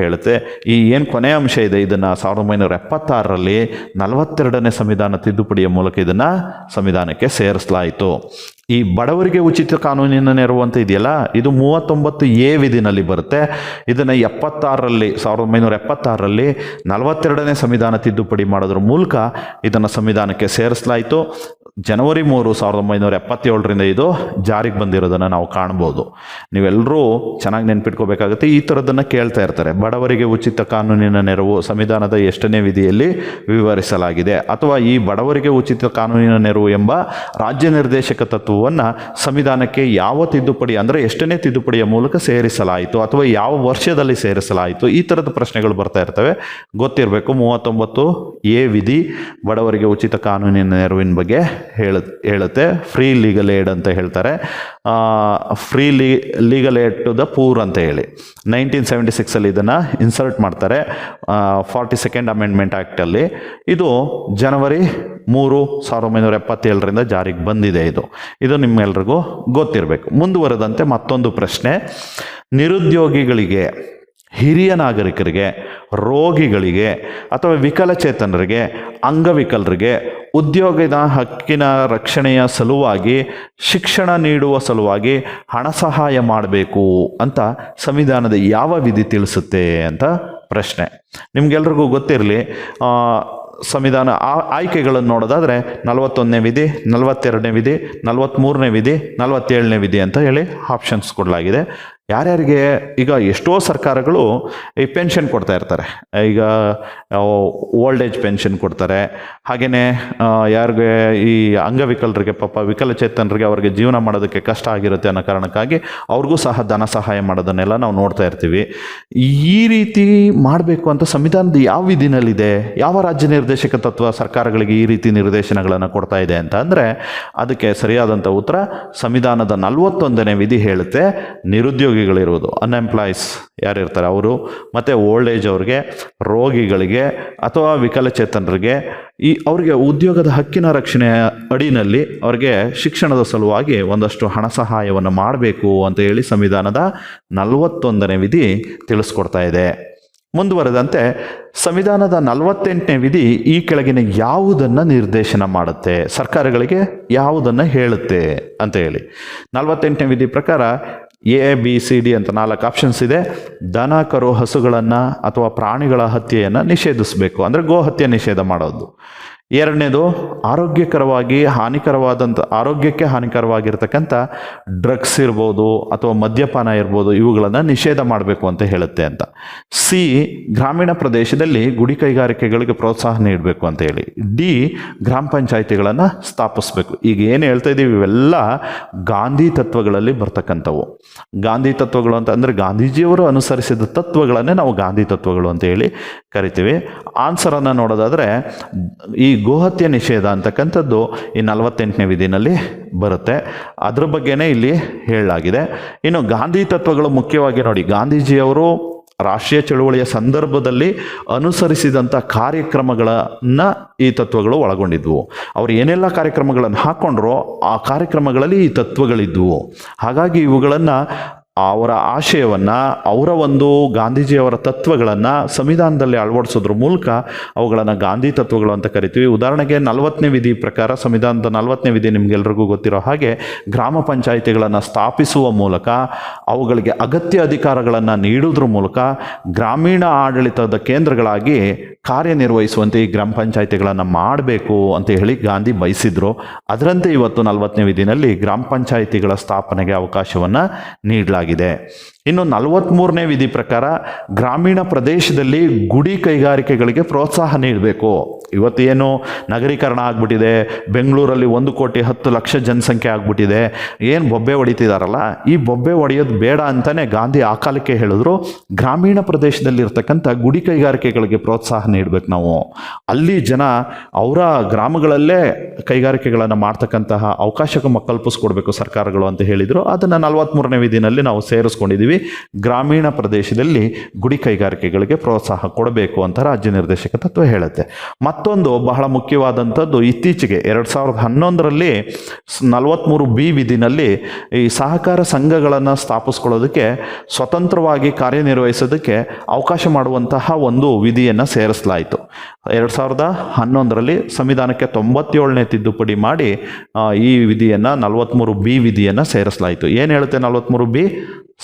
ಹೇಳುತ್ತೆ. ಈ ಏನು ಕೊನೆಯ ಅಂಶ ಇದೆ, ಇದನ್ನು 1976ರಲ್ಲಿ 42ನೇ ಸಂವಿಧಾನ ತಿದ್ದುಪಡಿಯ ಮೂಲಕ ಇದನ್ನು ಸಂವಿಧಾನಕ್ಕೆ ಸೇರಿಸಲಾಯಿತು. ಈ ಬಡವರಿಗೆ ಉಚಿತ ಕಾನೂನಿನ ನೆರವು ಅಂತ ಇದೆಯಲ್ಲ, ಇದು 39A ವಿಧಿನಲ್ಲಿ ಬರುತ್ತೆ. ಇದನ್ನು 1976ರಲ್ಲಿ 42ನೇ ಸಂವಿಧಾನ ತಿದ್ದುಪಡಿ ಮಾಡೋದ್ರ ಮೂಲಕ ಇದನ್ನು ಸಂವಿಧಾನಕ್ಕೆ ಸೇರಿಸಲಾಯಿತು. ಜನವರಿ 3, 1977ರಿಂದ ಇದು ಜಾರಿಗೆ ಬಂದಿರೋದನ್ನು ನಾವು ಕಾಣ್ಬೋದು. ನೀವೆಲ್ಲರೂ ಚೆನ್ನಾಗಿ ನೆನ್ಪಿಟ್ಕೋಬೇಕಾಗುತ್ತೆ. ಈ ಥರದ್ದನ್ನು ಕೇಳ್ತಾ ಇರ್ತಾರೆ. ಬಡವರಿಗೆ ಉಚಿತ ಕಾನೂನಿನ ನೆರವು ಸಂವಿಧಾನದ ಎಷ್ಟನೇ ವಿಧಿಯಲ್ಲಿ ವಿವರಿಸಲಾಗಿದೆ, ಅಥವಾ ಈ ಬಡವರಿಗೆ ಉಚಿತ ಕಾನೂನಿನ ನೆರವು ಎಂಬ ರಾಜ್ಯ ನಿರ್ದೇಶಕ ತತ್ವವನ್ನು ಸಂವಿಧಾನಕ್ಕೆ ಯಾವ ತಿದ್ದುಪಡಿ, ಅಂದರೆ ಎಷ್ಟನೇ ತಿದ್ದುಪಡಿಯ ಮೂಲಕ ಸೇರಿಸಲಾಯಿತು ಅಥವಾ ಯಾವ ವರ್ಷದಲ್ಲಿ ಸೇರಿಸಲಾಯಿತು, ಈ ಥರದ ಪ್ರಶ್ನೆಗಳು ಬರ್ತಾ ಇರ್ತವೆ. ಗೊತ್ತಿರಬೇಕು. 39A ವಿಧಿ ಬಡವರಿಗೆ ಉಚಿತ ಕಾನೂನಿನ ನೆರವಿನ ಬಗ್ಗೆ ಹೇಳುತ್ತೆ. ಫ್ರೀ ಲೀಗಲ್ ಏಡ್ ಅಂತ ಹೇಳ್ತಾರೆ. Free legal aid to the poor ಅಂತ ಹೇಳಿ 1976ಅಲ್ಲಿ ಇದನ್ನು ಇನ್ಸರ್ಟ್ ಮಾಡ್ತಾರೆ 42nd ಅಮೆಂಡ್ಮೆಂಟ್ ಆ್ಯಕ್ಟಲ್ಲಿ. ಇದು ಜನವರಿ 3, 1977ರಿಂದ ಜಾರಿಗೆ ಬಂದಿದೆ. ಇದು ನಿಮ್ಮೆಲ್ರಿಗೂ ಗೊತ್ತಿರಬೇಕು. ಮುಂದುವರೆದಂತೆ ಮತ್ತೊಂದು ಪ್ರಶ್ನೆ, ನಿರುದ್ಯೋಗಿಗಳಿಗೆ, ಹಿರಿಯ ನಾಗರಿಕರಿಗೆ, ರೋಗಿಗಳಿಗೆ ಅಥವಾ ವಿಕಲಚೇತನರಿಗೆ, ಅಂಗವಿಕಲರಿಗೆ ಉದ್ಯೋಗದ ಹಕ್ಕಿನ ರಕ್ಷಣೆಯ ಸಲುವಾಗಿ, ಶಿಕ್ಷಣ ನೀಡುವ ಸಲುವಾಗಿ ಹಣ ಸಹಾಯ ಮಾಡಬೇಕು ಅಂತ ಸಂವಿಧಾನದ ಯಾವ ವಿಧಿ ತಿಳಿಸುತ್ತೆ ಅಂತ ಪ್ರಶ್ನೆ. ನಿಮ್ಗೆಲ್ರಿಗೂ ಗೊತ್ತಿರಲಿ, ಸಂವಿಧಾನ ಆಯ್ಕೆಗಳನ್ನು ನೋಡೋದಾದರೆ 41ನೇ ವಿಧಿ, 42ನೇ ವಿಧಿ, 43ನೇ ವಿಧಿ, 47ನೇ ವಿಧಿ ಅಂತ ಹೇಳಿ ಆಪ್ಷನ್ಸ್ ಕೊಡಲಾಗಿದೆ. ಯಾರ್ಯಾರಿಗೆ ಈಗ ಎಷ್ಟೋ ಸರ್ಕಾರಗಳು ಈ ಪೆನ್ಷನ್ ಕೊಡ್ತಾ ಇರ್ತಾರೆ. ಈಗ ಓಲ್ಡ್ ಏಜ್ ಪೆನ್ಷನ್ ಕೊಡ್ತಾರೆ. ಹಾಗೆಯೇ ಯಾರಿಗೆ ಈ ಅಂಗವಿಕಲರಿಗೆ, ಪಾಪ ವಿಕಲಚೇತನರಿಗೆ ಅವ್ರಿಗೆ ಜೀವನ ಮಾಡೋದಕ್ಕೆ ಕಷ್ಟ ಆಗಿರುತ್ತೆ ಅನ್ನೋ ಕಾರಣಕ್ಕಾಗಿ ಅವ್ರಿಗೂ ಸಹ ಧನ ಸಹಾಯ ಮಾಡೋದನ್ನೆಲ್ಲ ನಾವು ನೋಡ್ತಾ ಇರ್ತೀವಿ. ಈ ರೀತಿ ಮಾಡಬೇಕು ಅಂತ ಸಂವಿಧಾನದ ಯಾವ ವಿಧಿನಲ್ಲಿದೆ? ಯಾವ ರಾಜ್ಯ ನಿರ್ದೇಶಕ ತತ್ವ ಸರ್ಕಾರಗಳಿಗೆ ಈ ರೀತಿ ನಿರ್ದೇಶನಗಳನ್ನು ಕೊಡ್ತಾ ಇದೆ ಅಂತ ಅಂದರೆ, ಅದಕ್ಕೆ ಸರಿಯಾದಂಥ ಉತ್ತರ ಸಂವಿಧಾನದ 41ನೇ ವಿಧಿ ಹೇಳುತ್ತೆ. ನಿರುದ್ಯೋಗಿಗಳಿರುವುದು, ಅನ್ಎಂಪ್ಲಾಯ್ಸ್ ಯಾರಿರ್ತಾರೆ ಅವರು, ಮತ್ತು ಓಲ್ಡ್ ಏಜ್ ಅವ್ರಿಗೆ, ರೋಗಿಗಳಿಗೆ ಅಥವಾ ವಿಕಲಚೇತನರಿಗೆ ಅವರಿಗೆ ಉದ್ಯೋಗದ ಹಕ್ಕಿನ ರಕ್ಷಣೆಯ ಅಡಿನಲ್ಲಿ ಅವರಿಗೆ ಶಿಕ್ಷಣದ ಸಲುವಾಗಿ ಒಂದಷ್ಟು ಹಣ ಸಹಾಯವನ್ನು ಮಾಡಬೇಕು ಅಂತ ಹೇಳಿ ಸಂವಿಧಾನದ 41ನೇ ವಿಧಿ ತಿಳಿಸ್ಕೊಡ್ತಾ ಇದೆ. ಮುಂದುವರೆದಂತೆ ಸಂವಿಧಾನದ 48ನೇ ವಿಧಿ ಈ ಕೆಳಗಿನ ಯಾವುದನ್ನು ನಿರ್ದೇಶನ ಮಾಡುತ್ತೆ, ಸರ್ಕಾರಗಳಿಗೆ ಯಾವುದನ್ನು ಹೇಳುತ್ತೆ ಅಂತ ಹೇಳಿ. 48ನೇ ವಿಧಿ ಪ್ರಕಾರ ABCD ಅಂತ 4 ಆಪ್ಷನ್ಸ್ ಇದೆ. ದನ, ಕರು, ಹಸುಗಳನ್ನು ಅಥವಾ ಪ್ರಾಣಿಗಳ ಹತ್ಯೆಯನ್ನು ನಿಷೇಧಿಸಬೇಕು, ಅಂದರೆ ಗೋ ಹತ್ಯೆ ನಿಷೇಧ ಮಾಡೋದು. ಎರಡನೇದು ಆರೋಗ್ಯಕ್ಕೆ ಹಾನಿಕರವಾಗಿರ್ತಕ್ಕಂಥ ಡ್ರಗ್ಸ್ ಇರ್ಬೋದು ಅಥವಾ ಮದ್ಯಪಾನ ಇರ್ಬೋದು, ಇವುಗಳನ್ನು ನಿಷೇಧ ಮಾಡಬೇಕು ಅಂತ ಹೇಳುತ್ತೆ ಅಂತ. ಸಿ, ಗ್ರಾಮೀಣ ಪ್ರದೇಶದಲ್ಲಿ ಗುಡಿ ಕೈಗಾರಿಕೆಗಳಿಗೆ ಪ್ರೋತ್ಸಾಹ ನೀಡಬೇಕು ಅಂತ ಹೇಳಿ. ಡಿ, ಗ್ರಾಮ ಪಂಚಾಯಿತಿಗಳನ್ನು ಸ್ಥಾಪಿಸ್ಬೇಕು. ಈಗ ಏನು ಹೇಳ್ತಾ ಇದ್ದೀವಿ ಇವೆಲ್ಲ ಗಾಂಧಿ ತತ್ವಗಳಲ್ಲಿ ಬರ್ತಕ್ಕಂಥವು. ಗಾಂಧಿ ತತ್ವಗಳು ಅಂತ ಅಂದರೆ ಗಾಂಧೀಜಿಯವರು ಅನುಸರಿಸಿದ ತತ್ವಗಳನ್ನೇ ನಾವು ಗಾಂಧಿ ತತ್ವಗಳು ಅಂತ ಹೇಳಿ ಕರಿತೀವಿ. ಆನ್ಸರನ್ನು ನೋಡೋದಾದರೆ ಈ ಗೋಹತ್ಯೆ ನಿಷೇಧ ಅಂತಕ್ಕಂಥದ್ದು ಈ 48ನೇ ವಿಧಿನಲ್ಲಿ ಬರುತ್ತೆ. ಅದ್ರ ಬಗ್ಗೆನೇ ಇಲ್ಲಿ ಹೇಳಲಾಗಿದೆ. ಇನ್ನು ಗಾಂಧಿ ತತ್ವಗಳು ಮುಖ್ಯವಾಗಿ ನೋಡಿ, ಗಾಂಧೀಜಿಯವರು ರಾಷ್ಟ್ರೀಯ ಚಳುವಳಿಯ ಸಂದರ್ಭದಲ್ಲಿ ಅನುಸರಿಸಿದಂಥ ಕಾರ್ಯಕ್ರಮಗಳನ್ನು ಈ ತತ್ವಗಳು ಒಳಗೊಂಡಿದ್ವು. ಅವರು ಏನೆಲ್ಲ ಕಾರ್ಯಕ್ರಮಗಳನ್ನು ಹಾಕ್ಕೊಂಡ್ರೋ ಆ ಕಾರ್ಯಕ್ರಮಗಳಲ್ಲಿ ಈ ತತ್ವಗಳಿದ್ವು. ಹಾಗಾಗಿ ಇವುಗಳನ್ನು, ಅವರ ಆಶಯವನ್ನು, ಅವರ ಒಂದು ಗಾಂಧೀಜಿಯವರ ತತ್ವಗಳನ್ನು ಸಂವಿಧಾನದಲ್ಲಿ ಅಳವಡಿಸೋದ್ರ ಮೂಲಕ ಅವುಗಳನ್ನು ಗಾಂಧಿ ತತ್ವಗಳು ಅಂತ ಕರಿತೀವಿ. ಉದಾಹರಣೆಗೆ 40ನೇ ವಿಧಿ ಪ್ರಕಾರ, ಸಂವಿಧಾನದ 40ನೇ ವಿಧಿ ನಿಮಗೆಲ್ರಿಗೂ ಗೊತ್ತಿರೋ ಹಾಗೆ, ಗ್ರಾಮ ಪಂಚಾಯಿತಿಗಳನ್ನು ಸ್ಥಾಪಿಸುವ ಮೂಲಕ ಅವುಗಳಿಗೆ ಅಗತ್ಯ ಅಧಿಕಾರಗಳನ್ನು ನೀಡುವುದ್ರ ಮೂಲಕ ಗ್ರಾಮೀಣ ಆಡಳಿತದ ಕೇಂದ್ರಗಳಾಗಿ ಕಾರ್ಯನಿರ್ವಹಿಸುವಂತೆ ಈ ಗ್ರಾಮ ಪಂಚಾಯಿತಿಗಳನ್ನು ಮಾಡಬೇಕು ಅಂತ ಹೇಳಿ ಗಾಂಧಿ ಬಯಸಿದ್ರು. ಅದರಂತೆ ಇವತ್ತು 40ನೇ ವಿಧಿನಲ್ಲಿ ಗ್ರಾಮ ಪಂಚಾಯಿತಿಗಳ ಸ್ಥಾಪನೆಗೆ ಅವಕಾಶವನ್ನು ನೀಡಲಾಗಿದೆ. ಇನ್ನು 43ನೇ ವಿಧಿ ಪ್ರಕಾರ ಗ್ರಾಮೀಣ ಪ್ರದೇಶದಲ್ಲಿ ಗುಡಿ ಕೈಗಾರಿಕೆಗಳಿಗೆ ಪ್ರೋತ್ಸಾಹ ನೀಡಬೇಕು. ಇವತ್ತೇನು ನಗರೀಕರಣ ಆಗ್ಬಿಟ್ಟಿದೆ, ಬೆಂಗಳೂರಲ್ಲಿ 1,10,00,000 ಜನಸಂಖ್ಯೆ ಆಗ್ಬಿಟ್ಟಿದೆ, ಏನು ಬೊಬ್ಬೆ ಹೊಡಿತಿದಾರಲ್ಲ, ಈ ಬೊಬ್ಬೆ ಹೊಡೆಯೋದು ಬೇಡ ಅಂತಾನೆ ಗಾಂಧಿ ಆ ಕಾಲಕ್ಕೆ ಹೇಳಿದ್ರು. ಗ್ರಾಮೀಣ ಪ್ರದೇಶದಲ್ಲಿರ್ತಕ್ಕಂಥ ಗುಡಿ ಕೈಗಾರಿಕೆಗಳಿಗೆ ಪ್ರೋತ್ಸಾಹ ನೀಡಬೇಕು. ನಾವು ಅಲ್ಲಿ ಜನ ಅವರ ಗ್ರಾಮಗಳಲ್ಲೇ ಕೈಗಾರಿಕೆಗಳನ್ನು ಮಾಡ್ತಕ್ಕಂತಹ ಅವಕಾಶಕ್ಕೆ ಕಲ್ಪಿಸ್ಕೊಡ್ಬೇಕು ಸರ್ಕಾರಗಳು ಅಂತ ಹೇಳಿದರು. ಅದನ್ನು 43ನೇ ವಿಧಿನಲ್ಲಿ ನಾವು ಸೇರಿಸ್ಕೊಂಡಿದ್ದೀವಿ. ಗ್ರಾಮೀಣ ಪ್ರದೇಶದಲ್ಲಿ ಗುಡಿ ಕೈಗಾರಿಕೆಗಳಿಗೆ ಪ್ರೋತ್ಸಾಹ ಕೊಡಬೇಕು ಅಂತ ರಾಜ್ಯ ನಿರ್ದೇಶಕ ತತ್ವ ಹೇಳುತ್ತೆ. ಮತ್ತೊಂದು ಬಹಳ ಮುಖ್ಯವಾದಂಥದ್ದು, ಇತ್ತೀಚೆಗೆ 2011ರಲ್ಲಿ 43B ವಿಧಿನಲ್ಲಿ ಈ ಸಹಕಾರ ಸಂಘಗಳನ್ನು ಸ್ಥಾಪಿಸ್ಕೊಳ್ಳೋದಕ್ಕೆ, ಸ್ವತಂತ್ರವಾಗಿ ಕಾರ್ಯನಿರ್ವಹಿಸೋದಕ್ಕೆ ಅವಕಾಶ ಮಾಡುವಂತಹ ಒಂದು ವಿಧಿಯನ್ನು ಸೇರಿಸಲಾಯಿತು. 2011ರಲ್ಲಿ ಸಂವಿಧಾನಕ್ಕೆ 97ನೇ ತಿದ್ದುಪಡಿ ಮಾಡಿ ಈ ವಿಧಿಯನ್ನು 43B ವಿಧಿಯನ್ನು ಸೇರಿಸಲಾಯಿತು. ಏನು ಹೇಳುತ್ತೆ 43B?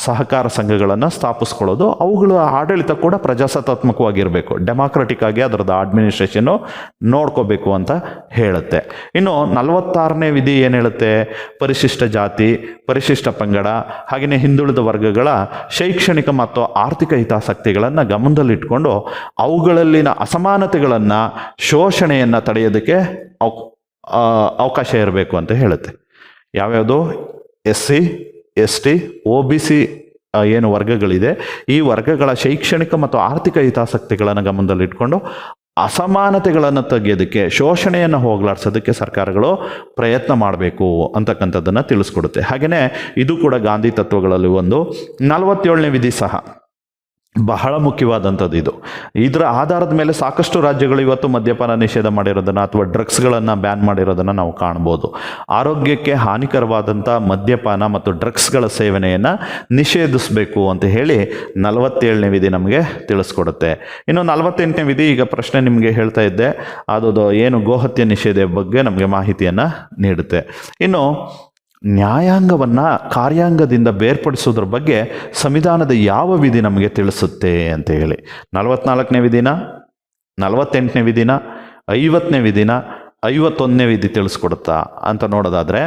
ಸಹಕಾರ ಸಂಘಗಳನ್ನು ಸ್ಥಾಪಿಸ್ಕೊಳ್ಳೋದು, ಅವುಗಳ ಆಡಳಿತ ಕೂಡ ಪ್ರಜಾಸತ್ತಾತ್ಮಕವಾಗಿರಬೇಕು, ಡೆಮಾಕ್ರೆಟಿಕ್ ಆಗಿ ಅದರದ್ದು ಅಡ್ಮಿನಿಸ್ಟ್ರೇಷನ್ನು ನೋಡ್ಕೋಬೇಕು ಅಂತ ಹೇಳುತ್ತೆ. ಇನ್ನು 46ನೇ ವಿಧಿ ಏನು ಹೇಳುತ್ತೆ? ಪರಿಶಿಷ್ಟ ಜಾತಿ, ಪರಿಶಿಷ್ಟ ಪಂಗಡ ಹಾಗೆಯೇ ಹಿಂದುಳಿದ ವರ್ಗಗಳ ಶೈಕ್ಷಣಿಕ ಮತ್ತು ಆರ್ಥಿಕ ಹಿತಾಸಕ್ತಿಗಳನ್ನು ಗಮನದಲ್ಲಿಟ್ಕೊಂಡು ಅವುಗಳಲ್ಲಿನ ಅಸಮಾನತೆಗಳನ್ನು, ಶೋಷಣೆಯನ್ನು ತಡೆಯೋದಕ್ಕೆ ಅವಕಾಶ ಇರಬೇಕು ಅಂತ ಹೇಳುತ್ತೆ. ಯಾವ್ಯಾವುದು? SC, ST, OBC ಏನು ವರ್ಗಗಳಿದೆ, ಈ ವರ್ಗಗಳ ಶೈಕ್ಷಣಿಕ ಮತ್ತು ಆರ್ಥಿಕ ಹಿತಾಸಕ್ತಿಗಳನ್ನು ಗಮನದಲ್ಲಿಟ್ಕೊಂಡು ಅಸಮಾನತೆಗಳನ್ನು ತೆಗೆಯೋದಕ್ಕೆ, ಶೋಷಣೆಯನ್ನು ಹೋಗಲಾಡಿಸೋದಕ್ಕೆ ಸರ್ಕಾರಗಳು ಪ್ರಯತ್ನ ಮಾಡಬೇಕು ಅಂತಕ್ಕಂಥದ್ದನ್ನು ತಿಳಿಸ್ಕೊಡುತ್ತೆ. ಹಾಗೆಯೇ ಇದು ಕೂಡ ಗಾಂಧಿ ತತ್ವಗಳಲ್ಲಿ ಒಂದು. 47ನೇ ವಿಧಿ ಸಹ ಬಹಳ ಮುಖ್ಯವಾದಂಥದ್ದು. ಇದರ ಆಧಾರದ ಮೇಲೆ ಸಾಕಷ್ಟು ರಾಜ್ಯಗಳು ಇವತ್ತು ಮದ್ಯಪಾನ ನಿಷೇಧ ಮಾಡಿರೋದನ್ನು ಅಥವಾ ಡ್ರಗ್ಸ್ಗಳನ್ನು ಬ್ಯಾನ್ ಮಾಡಿರೋದನ್ನು ನಾವು ಕಾಣ್ಬೋದು. ಆರೋಗ್ಯಕ್ಕೆ ಹಾನಿಕರವಾದಂಥ ಮದ್ಯಪಾನ ಮತ್ತು ಡ್ರಗ್ಸ್ಗಳ ಸೇವನೆಯನ್ನು ನಿಷೇಧಿಸಬೇಕು ಅಂತ ಹೇಳಿ 47ನೇ ವಿಧಿ ನಮಗೆ ತಿಳಿಸ್ಕೊಡುತ್ತೆ. ಇನ್ನು 48ನೇ ವಿಧಿ, ಈಗ ಪ್ರಶ್ನೆ ನಿಮಗೆ ಹೇಳ್ತಾ ಇದ್ದೆ, ಅದು ಏನು ಗೋಹತ್ಯೆ ನಿಷೇಧ ಬಗ್ಗೆ ನಮಗೆ ಮಾಹಿತಿಯನ್ನು ನೀಡುತ್ತೆ. ಇನ್ನು ನ್ಯಾಯಾಂಗವನ್ನು ಕಾರ್ಯಾಂಗದಿಂದ ಬೇರ್ಪಡಿಸೋದ್ರ ಬಗ್ಗೆ ಸಂವಿಧಾನದ ಯಾವ ವಿಧಿ ನಮಗೆ ತಿಳಿಸುತ್ತೆ ಅಂತ ಹೇಳಿ, 44ನೇ ವಿಧಿನ, 48ನೇ ವಿಧಿನ, 50ನೇ ವಿಧಿನ, 51ನೇ ವಿಧಿ ತಿಳಿಸ್ಕೊಡುತ್ತಾ ಅಂತ ನೋಡೋದಾದರೆ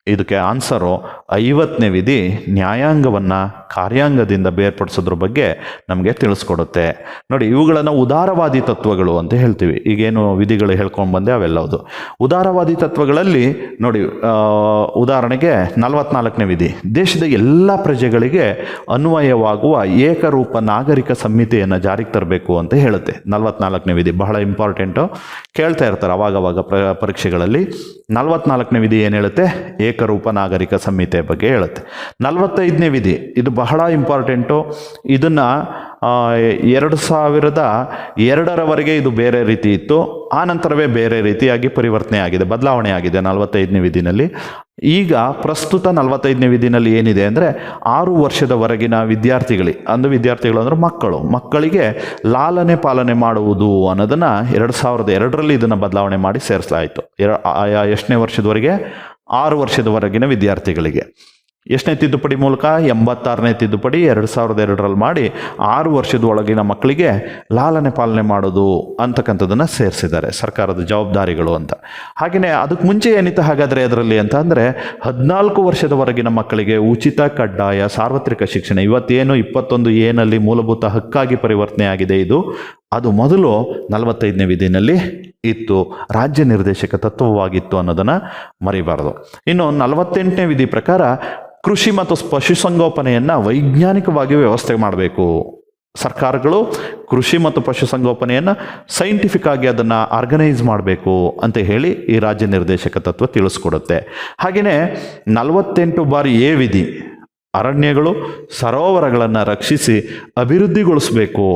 ಇದಕ್ಕೆ ಆನ್ಸರು 50ನೇ ವಿಧಿ ನ್ಯಾಯಾಂಗವನ್ನು ಕಾರ್ಯಾಂಗದಿಂದ ಬೇರ್ಪಡಿಸೋದ್ರ ಬಗ್ಗೆ ನಮಗೆ ತಿಳಿಸ್ಕೊಡುತ್ತೆ. ನೋಡಿ, ಇವುಗಳನ್ನು ಉದಾರವಾದಿ ತತ್ವಗಳು ಅಂತ ಹೇಳ್ತೀವಿ. ಈಗೇನು ವಿಧಿಗಳು ಹೇಳ್ಕೊಂಡು ಬಂದೆ ಅವೆಲ್ಲವುದು ಉದಾರವಾದಿ ತತ್ವಗಳಲ್ಲಿ. ನೋಡಿ, ಉದಾಹರಣೆಗೆ 44ನೇ ವಿಧಿ, ದೇಶದ ಎಲ್ಲ ಪ್ರಜೆಗಳಿಗೆ ಅನ್ವಯವಾಗುವ ಏಕರೂಪ ನಾಗರಿಕ ಸಂಹಿತೆಯನ್ನು ಜಾರಿಗೆ ತರಬೇಕು ಅಂತ ಹೇಳುತ್ತೆ. 44ನೇ ವಿಧಿ ಬಹಳ ಇಂಪಾರ್ಟೆಂಟು, ಕೇಳ್ತಾ ಇರ್ತಾರೆ ಅವಾಗವಾಗ ಪರೀಕ್ಷೆಗಳಲ್ಲಿ. 44ನೇ ವಿಧಿ ಏನು ಹೇಳುತ್ತೆ? ಏಕರೂಪ ನಾಗರಿಕ ಸಂಹಿತೆ ಬಗ್ಗೆ ಹೇಳುತ್ತೆ. 45ನೇ ವಿಧಿ ಇದು ಬಹಳ ಇಂಪಾರ್ಟೆಂಟು. ಇದನ್ನು 2002ರವರೆಗೆ ಇದು ಬೇರೆ ರೀತಿ ಇತ್ತು, ಆ ನಂತರವೇ ಬೇರೆ ರೀತಿಯಾಗಿ ಪರಿವರ್ತನೆ ಆಗಿದೆ, ಬದಲಾವಣೆ ಆಗಿದೆ 45ನೇ ವಿಧಿನಲ್ಲಿ. ಈಗ ಪ್ರಸ್ತುತ 45ನೇ ವಿಧಿನಲ್ಲಿ ಏನಿದೆ ಅಂದರೆ 6 ವರ್ಷದವರೆಗಿನ ವಿದ್ಯಾರ್ಥಿಗಳು ಅಂದರೆ ಮಕ್ಕಳಿಗೆ ಲಾಲನೆ ಪಾಲನೆ ಮಾಡುವುದು ಅನ್ನೋದನ್ನು 2002ರಲ್ಲಿ ಇದನ್ನು ಬದಲಾವಣೆ ಮಾಡಿ ಸೇರಿಸಲಾಯಿತು. ಎಷ್ಟನೇ ವರ್ಷದವರೆಗೆ? 6 ವರ್ಷದವರೆಗಿನ ವಿದ್ಯಾರ್ಥಿಗಳಿಗೆ. ಎಷ್ಟನೇ ತಿದ್ದುಪಡಿ ಮೂಲಕ? 86ನೇ ತಿದ್ದುಪಡಿ 2002ರಲ್ಲಿ ಮಾಡಿ 6 ವರ್ಷದ ಒಳಗಿನ ಮಕ್ಕಳಿಗೆ ಲಾಲನೆ ಪಾಲನೆ ಮಾಡೋದು ಅಂತಕ್ಕಂಥದ್ದನ್ನು ಸೇರಿಸಿದ್ದಾರೆ, ಸರ್ಕಾರದ ಜವಾಬ್ದಾರಿಗಳು ಅಂತ. ಹಾಗೆಯೇ ಅದಕ್ಕೆ ಮುಂಚೆ ಏನಿತ್ತು ಹಾಗಾದರೆ ಅದರಲ್ಲಿ ಅಂತ ಅಂದರೆ 14 ವರ್ಷದವರೆಗಿನ ಮಕ್ಕಳಿಗೆ ಉಚಿತ ಕಡ್ಡಾಯ ಸಾರ್ವತ್ರಿಕ ಶಿಕ್ಷಣ. ಇವತ್ತೇನು 21A ಮೂಲಭೂತ ಹಕ್ಕಾಗಿ ಪರಿವರ್ತನೆ ಆಗಿದೆ ಇದು, ಅದು ಮೊದಲು 45ನೇ ವಿಧಿನಲ್ಲಿ ಇತ್ತು, ರಾಜ್ಯ ನಿರ್ದೇಶಕ ತತ್ವವಾಗಿತ್ತು ಅನ್ನೋದನ್ನು ಮರಿಬಾರದು. ಇನ್ನು 48ನೇ ವಿಧಿ ಪ್ರಕಾರ ಕೃಷಿ ಮತ್ತು ಪಶುಸಂಗೋಪನೆಯನ್ನು ವೈಜ್ಞಾನಿಕವಾಗಿ ವ್ಯವಸ್ಥೆ ಮಾಡಬೇಕು. ಸರ್ಕಾರಗಳು ಕೃಷಿ ಮತ್ತು ಪಶುಸಂಗೋಪನೆಯನ್ನು ಸೈಂಟಿಫಿಕ್ ಆಗಿ ಅದನ್ನು ಆರ್ಗನೈಸ್ ಮಾಡಬೇಕು ಅಂತ ಹೇಳಿ ಈ ರಾಜ್ಯ ನಿರ್ದೇಶಕ ತತ್ವ ತಿಳಿಸ್ಕೊಡುತ್ತೆ. ಹಾಗೆಯೇ 48A ವಿಧಿ ಅರಣ್ಯಗಳು ಸರೋವರಗಳನ್ನು ರಕ್ಷಿಸಿ ಅಭಿವೃದ್ಧಿಗೊಳಿಸಬೇಕು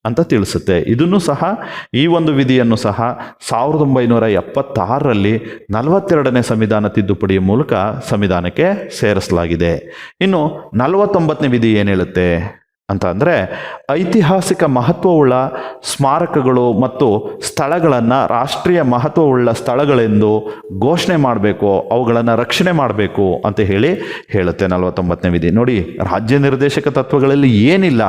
ಅಂತ ತಿಳಿಸುತ್ತೆ. ಇದನ್ನು ಸಹ, ಈ ಒಂದು ವಿಧಿಯನ್ನು ಸಹ 1976ರಲ್ಲಿ 42ನೇ ಸಂವಿಧಾನ ತಿದ್ದುಪಡಿಯ ಮೂಲಕ ಸಂವಿಧಾನಕ್ಕೆ ಸೇರಿಸಲಾಗಿದೆ. ಇನ್ನು 49ನೇ ವಿಧಿ ಏನು ಹೇಳುತ್ತೆ ಅಂತ ಅಂದರೆ, ಐತಿಹಾಸಿಕ ಮಹತ್ವವುಳ್ಳ ಸ್ಮಾರಕಗಳು ಮತ್ತು ಸ್ಥಳಗಳನ್ನು ರಾಷ್ಟ್ರೀಯ ಮಹತ್ವವುಳ್ಳ ಸ್ಥಳಗಳೆಂದು ಘೋಷಣೆ ಮಾಡಬೇಕು, ಅವುಗಳನ್ನು ರಕ್ಷಣೆ ಮಾಡಬೇಕು ಅಂತ ಹೇಳುತ್ತೆ 49ನೇ ವಿಧಿ. ನೋಡಿ, ರಾಜ್ಯ ನಿರ್ದೇಶಕ ತತ್ವಗಳಲ್ಲಿ ಏನಿಲ್ಲ,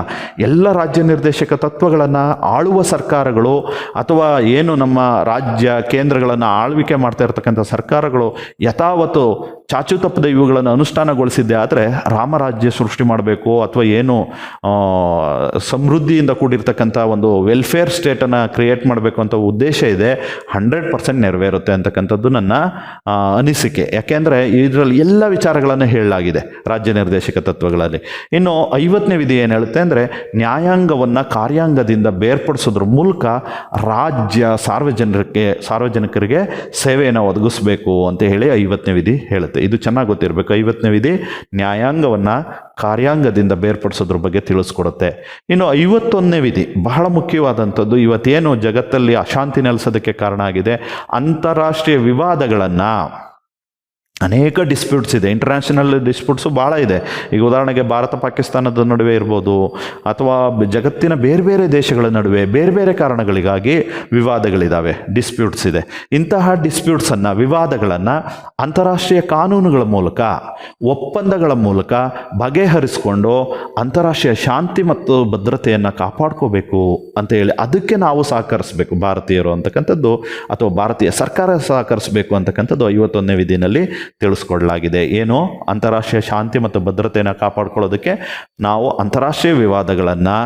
ಎಲ್ಲ ರಾಜ್ಯ ನಿರ್ದೇಶಕ ತತ್ವಗಳನ್ನು ಆಳುವ ಸರ್ಕಾರಗಳು ಅಥವಾ ಏನು ನಮ್ಮ ರಾಜ್ಯ ಕೇಂದ್ರಗಳನ್ನು ಆಳ್ವಿಕೆ ಮಾಡ್ತಾ ಇರ್ತಕ್ಕಂಥ ಸರ್ಕಾರಗಳು ಯಥಾವತ್ತು ಚಾಚು ತಪ್ಪದೆ ಇವುಗಳನ್ನು ಅನುಷ್ಠಾನಗೊಳಿಸಿದ್ದೆ ಆದರೆ ರಾಮರಾಜ್ಯ ಸೃಷ್ಟಿ ಮಾಡಬೇಕು ಅಥವಾ ಏನು ಸಮೃದ್ಧಿಯಿಂದ ಕೂಡಿರ್ತಕ್ಕಂಥ ಒಂದು ವೆಲ್ಫೇರ್ ಸ್ಟೇಟನ್ನು ಕ್ರಿಯೇಟ್ ಮಾಡಬೇಕು ಅಂತ ಉದ್ದೇಶ ಇದೆ, 100% ನೆರವೇರುತ್ತೆ ಅಂತಕ್ಕಂಥದ್ದು ನನ್ನ ಅನಿಸಿಕೆ. ಯಾಕೆಂದರೆ ಇದರಲ್ಲಿ ಎಲ್ಲ ವಿಚಾರಗಳನ್ನು ಹೇಳಲಾಗಿದೆ ರಾಜ್ಯ ನಿರ್ದೇಶಕ ತತ್ವಗಳಲ್ಲಿ. ಇನ್ನು 50ನೇ ವಿಧಿ ಏನು ಹೇಳುತ್ತೆ ಅಂದರೆ, ನ್ಯಾಯಾಂಗವನ್ನು ಕಾರ್ಯಾಂಗದಿಂದ ಬೇರ್ಪಡಿಸೋದ್ರ ಮೂಲಕ ರಾಜ್ಯ ಸಾರ್ವಜನಿಕರಿಗೆ ಸೇವೆಯನ್ನು ಒದಗಿಸಬೇಕು ಅಂತ ಹೇಳಿ 50ನೇ ವಿಧಿ ಹೇಳುತ್ತೆ. ಇದು ಚೆನ್ನಾಗಿ ಗೊತ್ತಿರಬೇಕು. 50ನೇ ವಿಧಿ ನ್ಯಾಯಾಂಗವನ್ನು ಕಾರ್ಯಾಂಗದಿಂದ ಬೇರ್ಪಡಿಸೋದ್ರ ಬಗ್ಗೆ ತಿಳಿಸ್ಕೊಡುತ್ತೆ. ಇನ್ನು 51ನೇ ವಿಧಿ ಬಹಳ ಮುಖ್ಯವಾದಂಥದ್ದು, ಇವತ್ತೇನು ಜಗತ್ತಲ್ಲಿ ಅಶಾಂತಿ ನೆಲೆಸೋದಕ್ಕೆ ಕಾರಣ ಆಗಿದೆ, ಅಂತಾರಾಷ್ಟ್ರೀಯ ವಿವಾದಗಳನ್ನು, ಅನೇಕ ಡಿಸ್ಪ್ಯೂಟ್ಸ್ ಇದೆ, ಇಂಟರ್ನ್ಯಾಷನಲ್ ಡಿಸ್ಪ್ಯೂಟ್ಸು ಭಾಳ ಇದೆ. ಈಗ ಉದಾಹರಣೆಗೆ ಭಾರತ ಪಾಕಿಸ್ತಾನದ ನಡುವೆ ಇರ್ಬೋದು, ಅಥವಾ ಜಗತ್ತಿನ ಬೇರೆ ಬೇರೆ ದೇಶಗಳ ನಡುವೆ ಬೇರೆ ಬೇರೆ ಕಾರಣಗಳಿಗಾಗಿ ವಿವಾದಗಳಿದ್ದಾವೆ, ಡಿಸ್ಪ್ಯೂಟ್ಸ್ ಇದೆ. ಇಂತಹ ಡಿಸ್ಪ್ಯೂಟ್ಸನ್ನು, ವಿವಾದಗಳನ್ನು ಅಂತಾರಾಷ್ಟ್ರೀಯ ಕಾನೂನುಗಳ ಮೂಲಕ, ಒಪ್ಪಂದಗಳ ಮೂಲಕ ಬಗೆಹರಿಸ್ಕೊಂಡು ಅಂತಾರಾಷ್ಟ್ರೀಯ ಶಾಂತಿ ಮತ್ತು ಭದ್ರತೆಯನ್ನು ಕಾಪಾಡ್ಕೋಬೇಕು ಅಂತ ಹೇಳಿ ಅದಕ್ಕೆ ನಾವು ಸಹಕರಿಸಬೇಕು, ಭಾರತೀಯರು ಅಂತಕ್ಕಂಥದ್ದು, ಅಥವಾ ಭಾರತೀಯ ಸರ್ಕಾರ ಸಹಕರಿಸಬೇಕು ಅಂತಕ್ಕಂಥದ್ದು 51ನೇ ವಿಧಿನಲ್ಲಿ ತಿಳಿಸ್ಕೊಡಲಾಗಿದೆ. ಏನು? ಅಂತಾರಾಷ್ಟ್ರೀಯ ಶಾಂತಿ ಮತ್ತು ಭದ್ರತೆಯನ್ನು ಕಾಪಾಡ್ಕೊಳ್ಳೋದಕ್ಕೆ ನಾವು ಅಂತಾರಾಷ್ಟ್ರೀಯ ವಿವಾದಗಳನ್ನು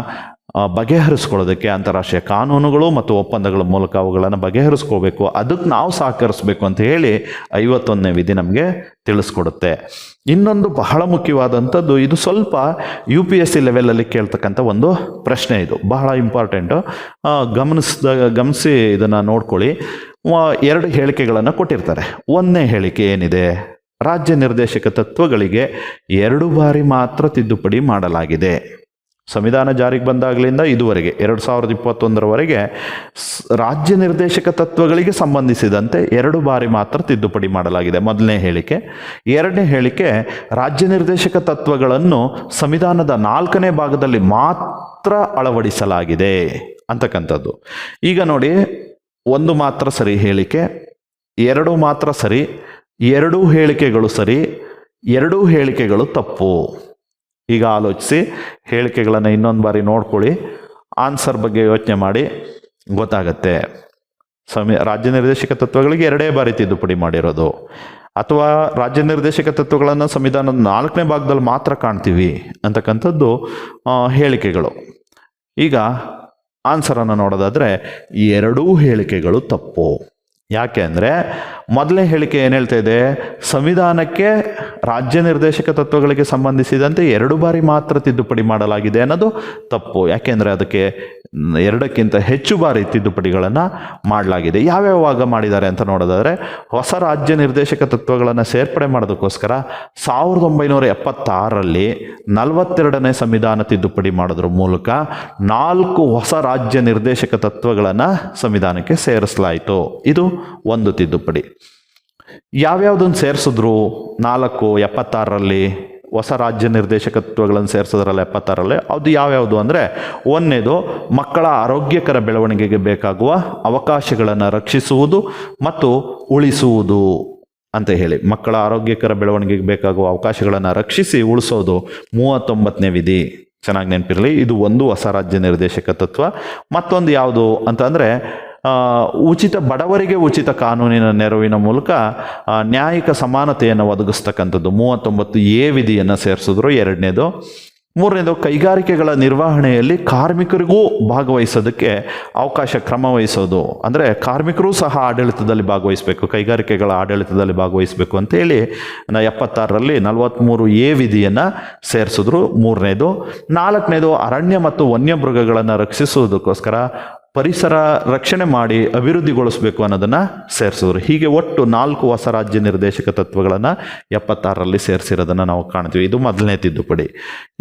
ಬಗೆಹರಿಸ್ಕೊಳ್ಳೋದಕ್ಕೆ ಅಂತಾರಾಷ್ಟ್ರೀಯ ಕಾನೂನುಗಳು ಮತ್ತು ಒಪ್ಪಂದಗಳ ಮೂಲಕ ಅವುಗಳನ್ನು ಬಗೆಹರಿಸ್ಕೋಬೇಕು, ಅದಕ್ಕೆ ನಾವು ಸಹಕರಿಸಬೇಕು ಅಂತ ಹೇಳಿ 51ನೇ ವಿಧಿ ನಮಗೆ ತಿಳಿಸ್ಕೊಡುತ್ತೆ. ಇನ್ನೊಂದು ಬಹಳ ಮುಖ್ಯವಾದಂಥದ್ದು, ಇದು ಸ್ವಲ್ಪ UPSC ಲೆವೆಲಲ್ಲಿ ಕೇಳ್ತಕ್ಕಂಥ ಒಂದು ಪ್ರಶ್ನೆ, ಇದು ಬಹಳ ಇಂಪಾರ್ಟೆಂಟು, ಗಮನಿಸಿ ಇದನ್ನು ನೋಡ್ಕೊಳ್ಳಿ. 2 ಹೇಳಿಕೆಗಳನ್ನು ಕೊಟ್ಟಿರ್ತಾರೆ. 1ನೇ ಹೇಳಿಕೆ ಏನಿದೆ, ರಾಜ್ಯ ನಿರ್ದೇಶಕ ತತ್ವಗಳಿಗೆ 2 ಬಾರಿ ಮಾತ್ರ ತಿದ್ದುಪಡಿ ಮಾಡಲಾಗಿದೆ. ಸಂವಿಧಾನ ಜಾರಿಗೆ ಬಂದಾಗಲಿಂದ ಇದುವರೆಗೆ 2021ರವರೆಗೆ ರಾಜ್ಯ ನಿರ್ದೇಶಕ ತತ್ವಗಳಿಗೆ ಸಂಬಂಧಿಸಿದಂತೆ 2 ಬಾರಿ ಮಾತ್ರ ತಿದ್ದುಪಡಿ ಮಾಡಲಾಗಿದೆ, 1ನೇ ಹೇಳಿಕೆ. 2ನೇ ಹೇಳಿಕೆ, ರಾಜ್ಯ ನಿರ್ದೇಶಕ ತತ್ವಗಳನ್ನು ಸಂವಿಧಾನದ 4ನೇ ಭಾಗದಲ್ಲಿ ಮಾತ್ರ ಅಳವಡಿಸಲಾಗಿದೆ ಅಂತಕ್ಕಂಥದ್ದು. ಈಗ ನೋಡಿ, 1 ಮಾತ್ರ ಸರಿ ಹೇಳಿಕೆ, 2 ಮಾತ್ರ ಸರಿ, 2 ಹೇಳಿಕೆಗಳು ಸರಿ, 2 ಹೇಳಿಕೆಗಳು ತಪ್ಪು. ಈಗ ಆಲೋಚಿಸಿ, ಹೇಳಿಕೆಗಳನ್ನು ಇನ್ನೊಂದು ಬಾರಿ ನೋಡ್ಕೊಳ್ಳಿ, ಆನ್ಸರ್ ಬಗ್ಗೆ ಯೋಚನೆ ಮಾಡಿ, ಗೊತ್ತಾಗತ್ತೆ. ರಾಜ್ಯ ನಿರ್ದೇಶಕ ತತ್ವಗಳಿಗೆ 2 ಬಾರಿ ತಿದ್ದುಪಡಿ ಮಾಡಿರೋದು, ಅಥವಾ ರಾಜ್ಯ ನಿರ್ದೇಶಕ ತತ್ವಗಳನ್ನು ಸಂವಿಧಾನದ 4ನೇ ಭಾಗದಲ್ಲಿ ಮಾತ್ರ ಕಾಣ್ತೀವಿ ಅಂತಕ್ಕಂಥದ್ದು ಹೇಳಿಕೆಗಳು. ಈಗ ಆನ್ಸರನ್ನು ನೋಡೋದಾದರೆ 2 ಹೇಳಿಕೆಗಳು ತಪ್ಪು. ಯಾಕೆ ಅಂದರೆ, 1ನೇ ಹೇಳಿಕೆ ಏನು ಹೇಳ್ತಾ ಇದೆ, ಸಂವಿಧಾನಕ್ಕೆ ರಾಜ್ಯ ನಿರ್ದೇಶಕ ತತ್ವಗಳಿಗೆ ಸಂಬಂಧಿಸಿದಂತೆ 2 ಬಾರಿ ಮಾತ್ರ ತಿದ್ದುಪಡಿ ಮಾಡಲಾಗಿದೆ ಅನ್ನೋದು ತಪ್ಪು. ಯಾಕೆಂದರೆ ಅದಕ್ಕೆ 2ಕ್ಕಿಂತ ಹೆಚ್ಚು ಬಾರಿ ತಿದ್ದುಪಡಿಗಳನ್ನು ಮಾಡಲಾಗಿದೆ. ಯಾವ್ಯಾವಾಗ ಮಾಡಿದ್ದಾರೆ ಅಂತ ನೋಡೋದಾದರೆ, ಹೊಸ ರಾಜ್ಯ ನಿರ್ದೇಶಕ ತತ್ವಗಳನ್ನು ಸೇರ್ಪಡೆ ಮಾಡೋದಕ್ಕೋಸ್ಕರ 1976ರಲ್ಲಿ 42ನೇ ಸಂವಿಧಾನ ತಿದ್ದುಪಡಿ ಮಾಡೋದ್ರ ಮೂಲಕ 4 ಹೊಸ ರಾಜ್ಯ ನಿರ್ದೇಶಕ ತತ್ವಗಳನ್ನು ಸಂವಿಧಾನಕ್ಕೆ ಸೇರಿಸಲಾಯಿತು. ಇದು ಒಂದು ತಿದ್ದುಪಡಿ. ಯಾವ್ಯಾವುದನ್ನು ಸೇರಿಸಿದ್ರು? 76ರಲ್ಲಿ ಹೊಸ ರಾಜ್ಯ ನಿರ್ದೇಶಕ ತತ್ವಗಳನ್ನು ಸೇರಿಸೋದ್ರಲ್ಲ 76ರಲ್ಲಿ. ಅದು ಯಾವ್ಯಾವುದು ಅಂದರೆ, 1ನೇದು ಮಕ್ಕಳ ಆರೋಗ್ಯಕರ ಬೆಳವಣಿಗೆಗೆ ಬೇಕಾಗುವ ಅವಕಾಶಗಳನ್ನು ರಕ್ಷಿಸುವುದು ಮತ್ತು ಉಳಿಸುವುದು ಅಂತ ಹೇಳಿ ಮಕ್ಕಳ ಆರೋಗ್ಯಕರ ಬೆಳವಣಿಗೆಗೆ ಬೇಕಾಗುವ ಅವಕಾಶಗಳನ್ನು ರಕ್ಷಿಸಿ ಉಳಿಸೋದು 39ನೇ ವಿಧಿ. ಚೆನ್ನಾಗಿ ನೆನಪಿರಲಿ. ಇದು ಒಂದು ಹೊಸ ರಾಜ್ಯ ನಿರ್ದೇಶಕ ತತ್ವ. ಮತ್ತೊಂದು ಯಾವುದು ಅಂತ ಅಂದರೆ ಬಡವರಿಗೆ ಉಚಿತ ಕಾನೂನಿನ ನೆರವಿನ ಮೂಲಕ ನ್ಯಾಯಿಕ ಸಮಾನತೆಯನ್ನು ಒದಗಿಸ್ತಕ್ಕಂಥದ್ದು 39A ವಿಧಿಯನ್ನು ಸೇರಿಸಿದ್ರು. ಎರಡನೇದು. ಮೂರನೇದು, ಕೈಗಾರಿಕೆಗಳ ನಿರ್ವಹಣೆಯಲ್ಲಿ ಕಾರ್ಮಿಕರಿಗೂ ಭಾಗವಹಿಸೋದಕ್ಕೆ ಅವಕಾಶ ಕ್ರಮ ವಹಿಸೋದು. ಅಂದರೆ ಕಾರ್ಮಿಕರು ಸಹ ಆಡಳಿತದಲ್ಲಿ ಭಾಗವಹಿಸಬೇಕು, ಕೈಗಾರಿಕೆಗಳ ಆಡಳಿತದಲ್ಲಿ ಭಾಗವಹಿಸಬೇಕು ಅಂತೇಳಿ 76ರಲ್ಲಿ 43A ವಿಧಿಯನ್ನು ಸೇರಿಸಿದ್ರು. ಮೂರನೇದು. ನಾಲ್ಕನೇದು, ಅರಣ್ಯ ಮತ್ತು ವನ್ಯಮೃಗಗಳನ್ನು ರಕ್ಷಿಸುವುದಕ್ಕೋಸ್ಕರ ಪರಿಸರ ರಕ್ಷಣೆ ಮಾಡಿ ಅಭಿವೃದ್ಧಿಗೊಳಿಸಬೇಕು ಅನ್ನೋದನ್ನು ಸೇರಿಸಿದ್ರು. ಹೀಗೆ ಒಟ್ಟು 4 ಹೊಸ ರಾಜ್ಯ ನಿರ್ದೇಶಕ ತತ್ವಗಳನ್ನು 76ರಲ್ಲಿ ಸೇರಿಸಿರೋದನ್ನು ನಾವು ಕಾಣ್ತೀವಿ. ಇದು ಮೊದಲನೇ ತಿದ್ದುಪಡಿ.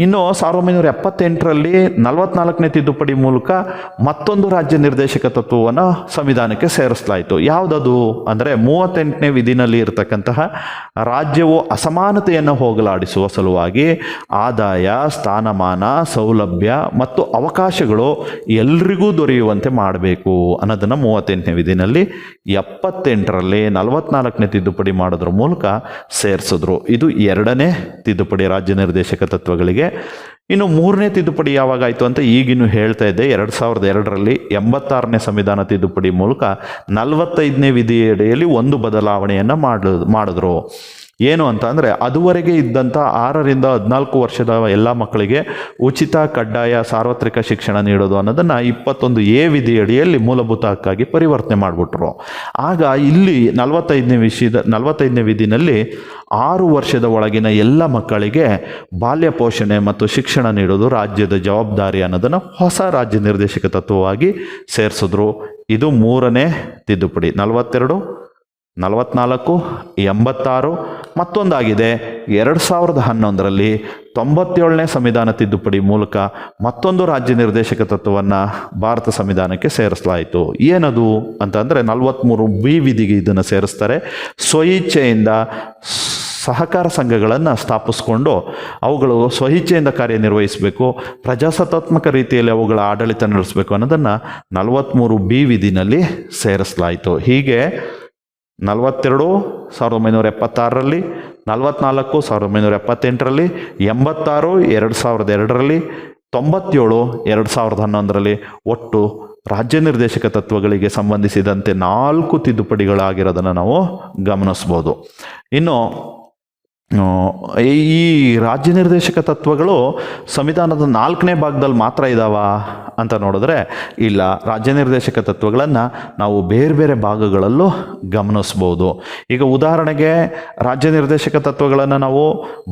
ಇನ್ನು 1978ರಲ್ಲಿ 44ನೇ ತಿದ್ದುಪಡಿ ಮೂಲಕ ಮತ್ತೊಂದು ರಾಜ್ಯ ನಿರ್ದೇಶಕ ತತ್ವವನ್ನು ಸಂವಿಧಾನಕ್ಕೆ ಸೇರಿಸಲಾಯಿತು. ಯಾವುದದು ಅಂದರೆ 38ನೇ ವಿಧಿನಲ್ಲಿ ಇರತಕ್ಕಂತಹ ರಾಜ್ಯವು ಅಸಮಾನತೆಯನ್ನು ಹೋಗಲಾಡಿಸುವ ಸಲುವಾಗಿ ಆದಾಯ, ಸ್ಥಾನಮಾನ, ಸೌಲಭ್ಯ ಮತ್ತು ಅವಕಾಶಗಳು ಎಲ್ರಿಗೂ ದೊರೆಯುವಂತೆ ಮಾಡಬೇಕು ಅನ್ನೋದನ್ನು 38ನೇ ವಿಧಿನಲ್ಲಿ 78ರಲ್ಲಿ 44ನೇ ತಿದ್ದುಪಡಿ ಮಾಡೋದ್ರ ಮೂಲಕ ಸೇರಿಸಿದ್ರು. ಇದು ಎರಡನೇ ತಿದ್ದುಪಡಿ ರಾಜ್ಯ ನಿರ್ದೇಶಕ ತತ್ವಗಳಿಗೆ. ಇನ್ನು ಮೂರನೇ ತಿದ್ದುಪಡಿ ಯಾವಾಗಾಯಿತು ಅಂತ ಈಗಿನ್ನೂ ಹೇಳ್ತಾ ಇದ್ದೆ. 2002ರಲ್ಲಿ 86ನೇ ಸಂವಿಧಾನ ತಿದ್ದುಪಡಿ ಮೂಲಕ 45ನೇ ವಿಧಿಯಡಿಯಲ್ಲಿ ಒಂದು ಬದಲಾವಣೆಯನ್ನು ಮಾಡಿದ್ರು. ಏನು ಅಂತ ಅಂದರೆ ಅದುವರೆಗೆ ಇದ್ದಂಥ 6ರಿಂದ 14 ವರ್ಷದ ಎಲ್ಲ ಮಕ್ಕಳಿಗೆ ಉಚಿತ ಕಡ್ಡಾಯ ಸಾರ್ವತ್ರಿಕ ಶಿಕ್ಷಣ ನೀಡೋದು ಅನ್ನೋದನ್ನು 21A ವಿಧಿಯಡಿಯಲ್ಲಿ ಮೂಲಭೂತ ಹಕ್ಕಾಗಿ ಪರಿವರ್ತನೆ ಮಾಡಿಬಿಟ್ರು. ಆಗ ಇಲ್ಲಿ 45ನೇ ವಿಧಿನಲ್ಲಿ 6 ವರ್ಷದ ಒಳಗಿನ ಎಲ್ಲ ಮಕ್ಕಳಿಗೆ ಬಾಲ್ಯ ಪೋಷಣೆ ಮತ್ತು ಶಿಕ್ಷಣ ನೀಡೋದು ರಾಜ್ಯದ ಜವಾಬ್ದಾರಿ ಅನ್ನೋದನ್ನು ಹೊಸ ರಾಜ್ಯ ನಿರ್ದೇಶಕ ತತ್ವವಾಗಿ ಸೇರಿಸಿದ್ರು. ಇದು ಮೂರನೇ ತಿದ್ದುಪಡಿ. 42, 44, 86 ಮತ್ತೊಂದಾಗಿದೆ 2011ರಲ್ಲಿ 97ನೇ ಸಂವಿಧಾನ ತಿದ್ದುಪಡಿ ಮೂಲಕ ಮತ್ತೊಂದು ರಾಜ್ಯ ನಿರ್ದೇಶಕ ತತ್ವವನ್ನು ಭಾರತ ಸಂವಿಧಾನಕ್ಕೆ ಸೇರಿಸಲಾಯಿತು. ಏನದು ಅಂತಂದರೆ 43B ವಿಧಿಗೆ ಇದನ್ನು ಸೇರಿಸ್ತಾರೆ. ಸ್ವಇಚ್ಛೆಯಿಂದ ಸಹಕಾರ ಸಂಘಗಳನ್ನು ಸ್ಥಾಪಿಸ್ಕೊಂಡು ಅವುಗಳು ಸ್ವಇಚ್ಛೆಯಿಂದ ಕಾರ್ಯನಿರ್ವಹಿಸಬೇಕು, ಪ್ರಜಾಸತ್ತಾತ್ಮಕ ರೀತಿಯಲ್ಲಿ ಅವುಗಳ ಆಡಳಿತ ನಡೆಸಬೇಕು ಅನ್ನೋದನ್ನು 43B ವಿಧಿನಲ್ಲಿ ಸೇರಿಸಲಾಯಿತು. ಹೀಗೆ 42 1976ರಲ್ಲಿ, 44 1978ರಲ್ಲಿ, 86 2002ರಲ್ಲಿ, 97 2011ರಲ್ಲಿ ಒಟ್ಟು ರಾಜ್ಯ ನಿರ್ದೇಶಕ ತತ್ವಗಳಿಗೆ ಸಂಬಂಧಿಸಿದಂತೆ 4 ತಿದ್ದುಪಡಿಗಳಾಗಿರೋದನ್ನು ನಾವು ಗಮನಿಸ್ಬೋದು. ಇನ್ನು ಈ ರಾಜ್ಯ ನಿರ್ದೇಶಕ ತತ್ವಗಳು ಸಂವಿಧಾನದ 4ನೇ ಭಾಗದಲ್ಲಿ ಮಾತ್ರ ಇದ್ದಾವ ಅಂತ ನೋಡಿದ್ರೆ ಇಲ್ಲ. ರಾಜ್ಯ ನಿರ್ದೇಶಕ ತತ್ವಗಳನ್ನು ನಾವು ಬೇರೆ ಬೇರೆ ಭಾಗಗಳಲ್ಲೂ ಗಮನಿಸ್ಬೋದು. ಈಗ ಉದಾಹರಣೆಗೆ ರಾಜ್ಯ ನಿರ್ದೇಶಕ ತತ್ವಗಳನ್ನು ನಾವು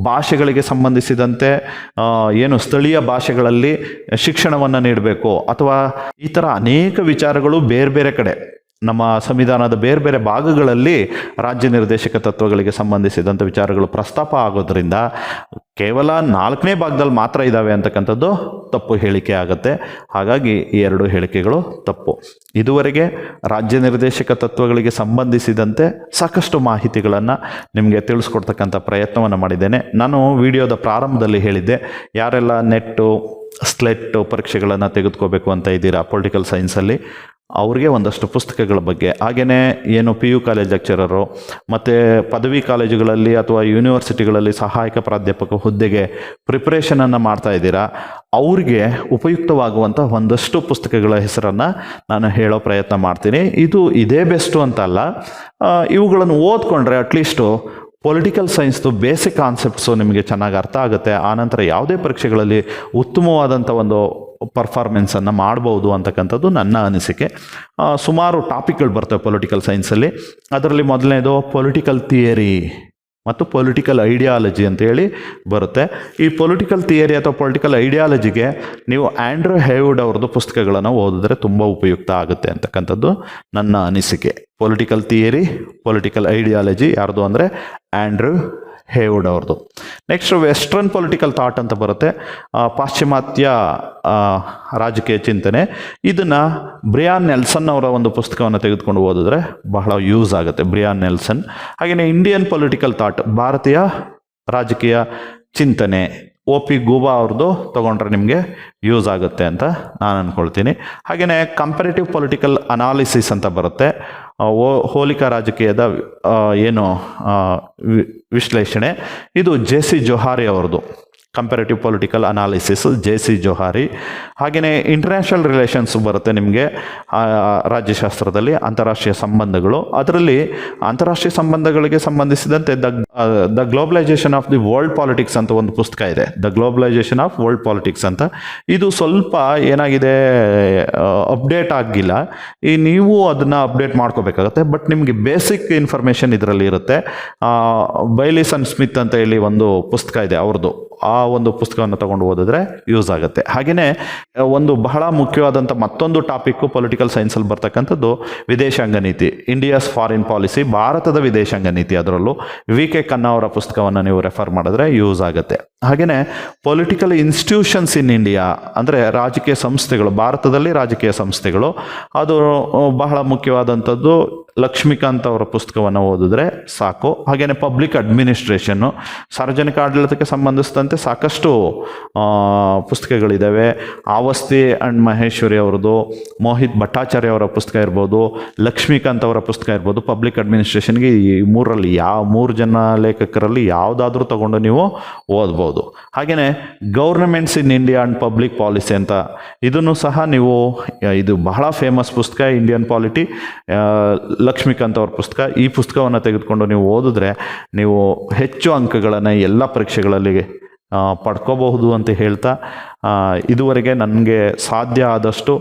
ಭಾಷೆಗಳಿಗೆ ಸಂಬಂಧಿಸಿದಂತೆ ಸ್ಥಳೀಯ ಭಾಷೆಗಳಲ್ಲಿ ಶಿಕ್ಷಣವನ್ನು ನೀಡಬೇಕು ಅಥವಾ ಈ ಥರ ಅನೇಕ ವಿಚಾರಗಳು ಬೇರೆ ಬೇರೆ ಕಡೆ ನಮ್ಮ ಸಂವಿಧಾನದ ಬೇರೆ ಬೇರೆ ಭಾಗಗಳಲ್ಲಿ ರಾಜ್ಯ ನಿರ್ದೇಶಕ ತತ್ವಗಳಿಗೆ ಸಂಬಂಧಿಸಿದಂಥ ವಿಚಾರಗಳು ಪ್ರಸ್ತಾಪ ಆಗೋದ್ರಿಂದ ಕೇವಲ 4ನೇ ಭಾಗದಲ್ಲಿ ಮಾತ್ರ ಇದ್ದಾವೆ ಅಂತಕ್ಕಂಥದ್ದು ತಪ್ಪು ಹೇಳಿಕೆ ಆಗುತ್ತೆ. ಹಾಗಾಗಿ ಈ 2 ಹೇಳಿಕೆಗಳು ತಪ್ಪು. ಇದುವರೆಗೆ ರಾಜ್ಯ ನಿರ್ದೇಶಕ ತತ್ವಗಳಿಗೆ ಸಂಬಂಧಿಸಿದಂತೆ ಸಾಕಷ್ಟು ಮಾಹಿತಿಗಳನ್ನು ನಿಮಗೆ ತಿಳಿಸ್ಕೊಡ್ತಕ್ಕಂಥ ಪ್ರಯತ್ನವನ್ನು ಮಾಡಿದ್ದೇನೆ. ನಾನು ವಿಡಿಯೋದ ಪ್ರಾರಂಭದಲ್ಲಿ ಹೇಳಿದ್ದೆ, ಯಾರೆಲ್ಲ ನೆಟ್ಟು ಸ್ಲೆಟ್ಟು ಪರೀಕ್ಷೆಗಳನ್ನು ತೆಗೆದುಕೋಬೇಕು ಅಂತ ಇದ್ದೀರಾ ಪೊಲಿಟಿಕಲ್ ಸೈನ್ಸಲ್ಲಿ, ಅವ್ರಿಗೆ ಒಂದಷ್ಟು ಪುಸ್ತಕಗಳ ಬಗ್ಗೆ, ಹಾಗೆಯೇ PU ಕಾಲೇಜ್ ಲೆಕ್ಚರರು ಮತ್ತು ಪದವಿ ಕಾಲೇಜುಗಳಲ್ಲಿ ಅಥವಾ ಯೂನಿವರ್ಸಿಟಿಗಳಲ್ಲಿ ಸಹಾಯಕ ಪ್ರಾಧ್ಯಾಪಕ ಹುದ್ದೆಗೆ ಪ್ರಿಪ್ರೇಷನನ್ನು ಮಾಡ್ತಾ ಇದ್ದೀರಾ, ಅವ್ರಿಗೆ ಉಪಯುಕ್ತವಾಗುವಂಥ ಒಂದಷ್ಟು ಪುಸ್ತಕಗಳ ಹೆಸರನ್ನು ನಾನು ಹೇಳೋ ಪ್ರಯತ್ನ ಮಾಡ್ತೀನಿ. ಇದೇ ಬೆಸ್ಟು ಅಂತಲ್ಲ, ಇವುಗಳನ್ನು ಓದ್ಕೊಂಡ್ರೆ ಅಟ್ಲೀಸ್ಟು ಪೊಲಿಟಿಕಲ್ ಸೈನ್ಸ್ದು ಬೇಸಿಕ್ ಕಾನ್ಸೆಪ್ಟ್ಸು ನಿಮಗೆ ಚೆನ್ನಾಗಿ ಅರ್ಥ ಆಗುತ್ತೆ. ಆನಂತರ ಯಾವುದೇ ಪರೀಕ್ಷೆಗಳಲ್ಲಿ ಉತ್ತಮವಾದಂಥ ಒಂದು ಪರ್ಫಾರ್ಮೆನ್ಸನ್ನು ಮಾಡ್ಬೋದು ಅಂತಕ್ಕಂಥದ್ದು ನನ್ನ ಅನಿಸಿಕೆ. ಸುಮಾರು ಟಾಪಿಕ್ಗಳು ಬರ್ತವೆ ಪೊಲಿಟಿಕಲ್ ಸೈನ್ಸಲ್ಲಿ. ಅದರಲ್ಲಿ ಮೊದಲನೇದು ಪೊಲಿಟಿಕಲ್ ಥಿಯರಿ ಮತ್ತು ಪೊಲಿಟಿಕಲ್ ಐಡಿಯಾಲಜಿ ಅಂತೇಳಿ ಬರುತ್ತೆ. ಈ ಪೊಲಿಟಿಕಲ್ ಥಿಯರಿ ಅಥವಾ ಪೊಲಿಟಿಕಲ್ ಐಡಿಯಾಲಜಿಗೆ ನೀವು ಆಂಡ್ರ್ಯೂ ಹೇವುಡ್ ಅವ್ರದ್ದು ಪುಸ್ತಕಗಳನ್ನು ಓದಿದ್ರೆ ತುಂಬ ಉಪಯುಕ್ತ ಆಗುತ್ತೆ ಅಂತಕ್ಕಂಥದ್ದು ನನ್ನ ಅನಿಸಿಕೆ. ಪೊಲಿಟಿಕಲ್ ಥಿಯರಿ, ಪೊಲಿಟಿಕಲ್ ಐಡಿಯಾಲಜಿ ಯಾರ್ದು ಅಂದರೆ ಆಂಡ್ರ್ಯೂ ಹೇವುಡ್ ಅವ್ರದ್ದು. ನೆಕ್ಸ್ಟ್ ವೆಸ್ಟ್ರನ್ ಪೊಲಿಟಿಕಲ್ ಥಾಟ್ ಅಂತ ಬರುತ್ತೆ, ಪಾಶ್ಚಿಮಾತ್ಯ ರಾಜಕೀಯ ಚಿಂತನೆ. ಇದನ್ನು ಬ್ರಿಯಾನ್ ನೆಲ್ಸನ್ ಅವರ ಒಂದು ಪುಸ್ತಕವನ್ನು ತೆಗೆದುಕೊಂಡು ಓದಿದ್ರೆ ಬಹಳ ಯೂಸ್ ಆಗುತ್ತೆ, ಬ್ರಿಯಾನ್ ನೆಲ್ಸನ್. ಹಾಗೆಯೇ ಇಂಡಿಯನ್ ಪೊಲಿಟಿಕಲ್ ಥಾಟ್, ಭಾರತೀಯ ರಾಜಕೀಯ ಚಿಂತನೆ, OP ಗೂಬಾ ಅವ್ರದ್ದು ತೊಗೊಂಡ್ರೆ ನಿಮಗೆ ಯೂಸ್ ಆಗುತ್ತೆ ಅಂತ ನಾನು ಅಂದ್ಕೊಳ್ತೀನಿ. ಹಾಗೆಯೇ ಕಂಪ್ಯಾರಿಟಿವ್ ಪೊಲಿಟಿಕಲ್ ಅನಾಲಿಸಿಸ್ ಅಂತ ಬರುತ್ತೆ, ಹೋಲಿಕಾ ರಾಜಕೀಯದ ಏನು ವಿಶ್ಲೇಷಣೆ, ಇದು JC ಜೊಹಾರಿ ಅವ್ರದ್ದು, ಕಂಪ್ಯಾರಿಟಿವ್ ಪೊಲಿಟಿಕಲ್ ಅನಾಲಿಸಿಸ್ JC ಜೊಹಾರಿ. ಹಾಗೆಯೇ ಇಂಟರ್ನ್ಯಾಷನಲ್ ರಿಲೇಷನ್ಸ್ ಬರುತ್ತೆ ನಿಮಗೆ ರಾಜ್ಯಶಾಸ್ತ್ರದಲ್ಲಿ, ಅಂತಾರಾಷ್ಟ್ರೀಯ ಸಂಬಂಧಗಳು. ಅದರಲ್ಲಿ ಅಂತಾರಾಷ್ಟ್ರೀಯ ಸಂಬಂಧಗಳಿಗೆ ಸಂಬಂಧಿಸಿದಂತೆ the globalisation of the world politics ಅಂತ ಒಂದು ಪುಸ್ತಕ ಇದೆ, the globalisation of world politics ಅಂತ. ಇದು ಸ್ವಲ್ಪ ಏನಾಗಿದೆ, ಅಪ್ಡೇಟ್ ಆಗಿಲ್ಲ. ನೀವು ಅದನ್ನು ಅಪ್ಡೇಟ್ ಮಾಡ್ಕೋಬೇಕಾಗತ್ತೆ. ಬಟ್ ನಿಮಗೆ ಬೇಸಿಕ್ ಇನ್ಫಾರ್ಮೇಷನ್ ಇದರಲ್ಲಿ ಇರುತ್ತೆ. ಬೈಲಿಸ್ ಅಂಡ್ ಸ್ಮಿತ್ ಅಂತ ಹೇಳಿ ಒಂದು ಪುಸ್ತಕ ಇದೆ ಅವ್ರದ್ದು, ಆ ಒಂದು ಪುಸ್ತಕವನ್ನು ತಗೊಂಡು ಓದಿದ್ರೆ ಯೂಸ್ ಆಗುತ್ತೆ. ಹಾಗೆಯೇ ಒಂದು ಬಹಳ ಮುಖ್ಯವಾದಂಥ ಮತ್ತೊಂದು ಟಾಪಿಕ್ಕು ಪೊಲಿಟಿಕಲ್ ಸೈನ್ಸಲ್ಲಿ ಬರ್ತಕ್ಕಂಥದ್ದು ವಿದೇಶಾಂಗ ನೀತಿ, ಇಂಡಿಯಾಸ್ ಫಾರಿನ್ ಪಾಲಿಸಿ, ಭಾರತದ ವಿದೇಶಾಂಗ ನೀತಿ. ಅದರಲ್ಲೂ VK ಖನ್ನಾ ಅವರ ಪುಸ್ತಕವನ್ನು ನೀವು ರೆಫರ್ ಮಾಡಿದ್ರೆ ಯೂಸ್ ಆಗುತ್ತೆ. ಹಾಗೆಯೇ ಪೊಲಿಟಿಕಲ್ ಇನ್ಸ್ಟಿಟ್ಯೂಷನ್ಸ್ ಇನ್ ಇಂಡಿಯಾ ಅಂದರೆ ರಾಜಕೀಯ ಸಂಸ್ಥೆಗಳು, ಭಾರತದಲ್ಲಿ ರಾಜಕೀಯ ಸಂಸ್ಥೆಗಳು, ಅದು ಬಹಳ ಮುಖ್ಯವಾದಂಥದ್ದು. ಲಕ್ಷ್ಮೀಕಾಂತ್ ಅವರ ಪುಸ್ತಕವನ್ನು ಓದಿದ್ರೆ ಸಾಕು. ಹಾಗೆಯೇ ಪಬ್ಲಿಕ್ ಅಡ್ಮಿನಿಸ್ಟ್ರೇಷನ್ನು, ಸಾರ್ವಜನಿಕ ಆಡಳಿತಕ್ಕೆ ಸಂಬಂಧಿಸಿದಂತೆ ಸಾಕಷ್ಟು ಪುಸ್ತಕಗಳಿದ್ದಾವೆ. ಆವಸ್ತಿ ಅಂಡ್ ಮಹೇಶ್ವರಿ ಅವರದು, ಮೋಹಿತ್ ಭಟ್ಟಾಚಾರ್ಯ ಅವರ ಪುಸ್ತಕ ಇರ್ಬೋದು, ಲಕ್ಷ್ಮೀಕಾಂತ್ ಅವರ ಪುಸ್ತಕ ಇರ್ಬೋದು. ಪಬ್ಲಿಕ್ ಅಡ್ಮಿನಿಸ್ಟ್ರೇಷನ್ಗೆ ಈ ಮೂರರಲ್ಲಿ ಮೂರು ಜನ ಲೇಖಕರಲ್ಲಿ ಯಾವುದಾದ್ರೂ ತಗೊಂಡು ನೀವು ಓದ್ಬೋದು. ಹಾಗೆಯೇ governments in India and public policy ಅಂತ, ಇದನ್ನು ಸಹ ನೀವು, ಇದು ಬಹಳ ಫೇಮಸ್ ಪುಸ್ತಕ, ಇಂಡಿಯನ್ ಪಾಲಿಟಿ, ಲಕ್ಷ್ಮೀಕಾಂತ್ ಅವ್ರ ಪುಸ್ತಕ. ಈ ಪುಸ್ತಕವನ್ನು ತೆಗೆದುಕೊಂಡು ನೀವು ಓದಿದ್ರೆ ನೀವು ಹೆಚ್ಚು ಅಂಕಗಳನ್ನು ಎಲ್ಲ ಪರೀಕ್ಷೆಗಳಲ್ಲಿ ಪಡ್ಕೋಬಹುದು ಅಂತ ಹೇಳ್ತಾ, ಇದುವರೆಗೆ ನನಗೆ ಸಾಧ್ಯ ಆದಷ್ಟು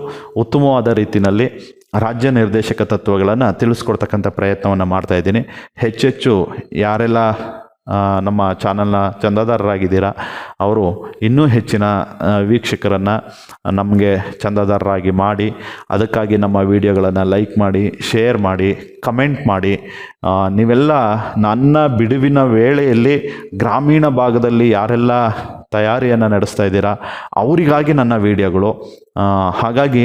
ಉತ್ತಮವಾದ ರೀತಿಯಲ್ಲಿ ರಾಜ್ಯ ನಿರ್ದೇಶಕ ತತ್ವಗಳನ್ನು ತಿಳಿಸ್ಕೊಡ್ತಕ್ಕಂಥ ಪ್ರಯತ್ನವನ್ನು ಮಾಡ್ತಾಯಿದ್ದೀನಿ. ಹೆಚ್ಚೆಚ್ಚು ಯಾರೆಲ್ಲ ನಮ್ಮ ಚಾನಲ್ನ ಚಂದಾದಾರರಾಗಿದ್ದೀರಾ ಅವರು ಇನ್ನೂ ಹೆಚ್ಚಿನ ವೀಕ್ಷಕರನ್ನು ನಮಗೆ ಚಂದಾದಾರರಾಗಿ ಮಾಡಿ, ಅದಕ್ಕಾಗಿ ನಮ್ಮ ವಿಡಿಯೋಗಳನ್ನು ಲೈಕ್ ಮಾಡಿ, ಶೇರ್ ಮಾಡಿ, ಕಮೆಂಟ್ ಮಾಡಿ. ನೀವೆಲ್ಲ ನನ್ನ ಬಿಡುವಿನ ವೇಳೆಯಲ್ಲಿ ಗ್ರಾಮೀಣ ಭಾಗದಲ್ಲಿ ಯಾರೆಲ್ಲ ತಯಾರಿಯನ್ನು ನಡೆಸ್ತಾ ಇದ್ದೀರಾ ಅವರಿಗಾಗಿ ನನ್ನ ವಿಡಿಯೋಗಳು. ಹಾಗಾಗಿ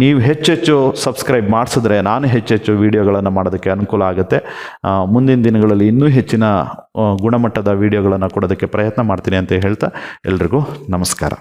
ನೀವು ಹೆಚ್ಚೆಚ್ಚು ಸಬ್ಸ್ಕ್ರೈಬ್ ಮಾಡಿಸಿದ್ರೆ ನಾನು ಹೆಚ್ಚೆಚ್ಚು ವಿಡಿಯೋಗಳನ್ನು ಮಾಡೋದಕ್ಕೆ ಅನುಕೂಲ ಆಗುತ್ತೆ. ಮುಂದಿನ ದಿನಗಳಲ್ಲಿ ಇನ್ನೂ ಹೆಚ್ಚಿನ ಗುಣಮಟ್ಟದ ವಿಡಿಯೋಗಳನ್ನು ಕೊಡೋದಕ್ಕೆ ಪ್ರಯತ್ನ ಮಾಡ್ತೀನಿ ಅಂತ ಹೇಳ್ತಾ ಎಲ್ರಿಗೂ ನಮಸ್ಕಾರ.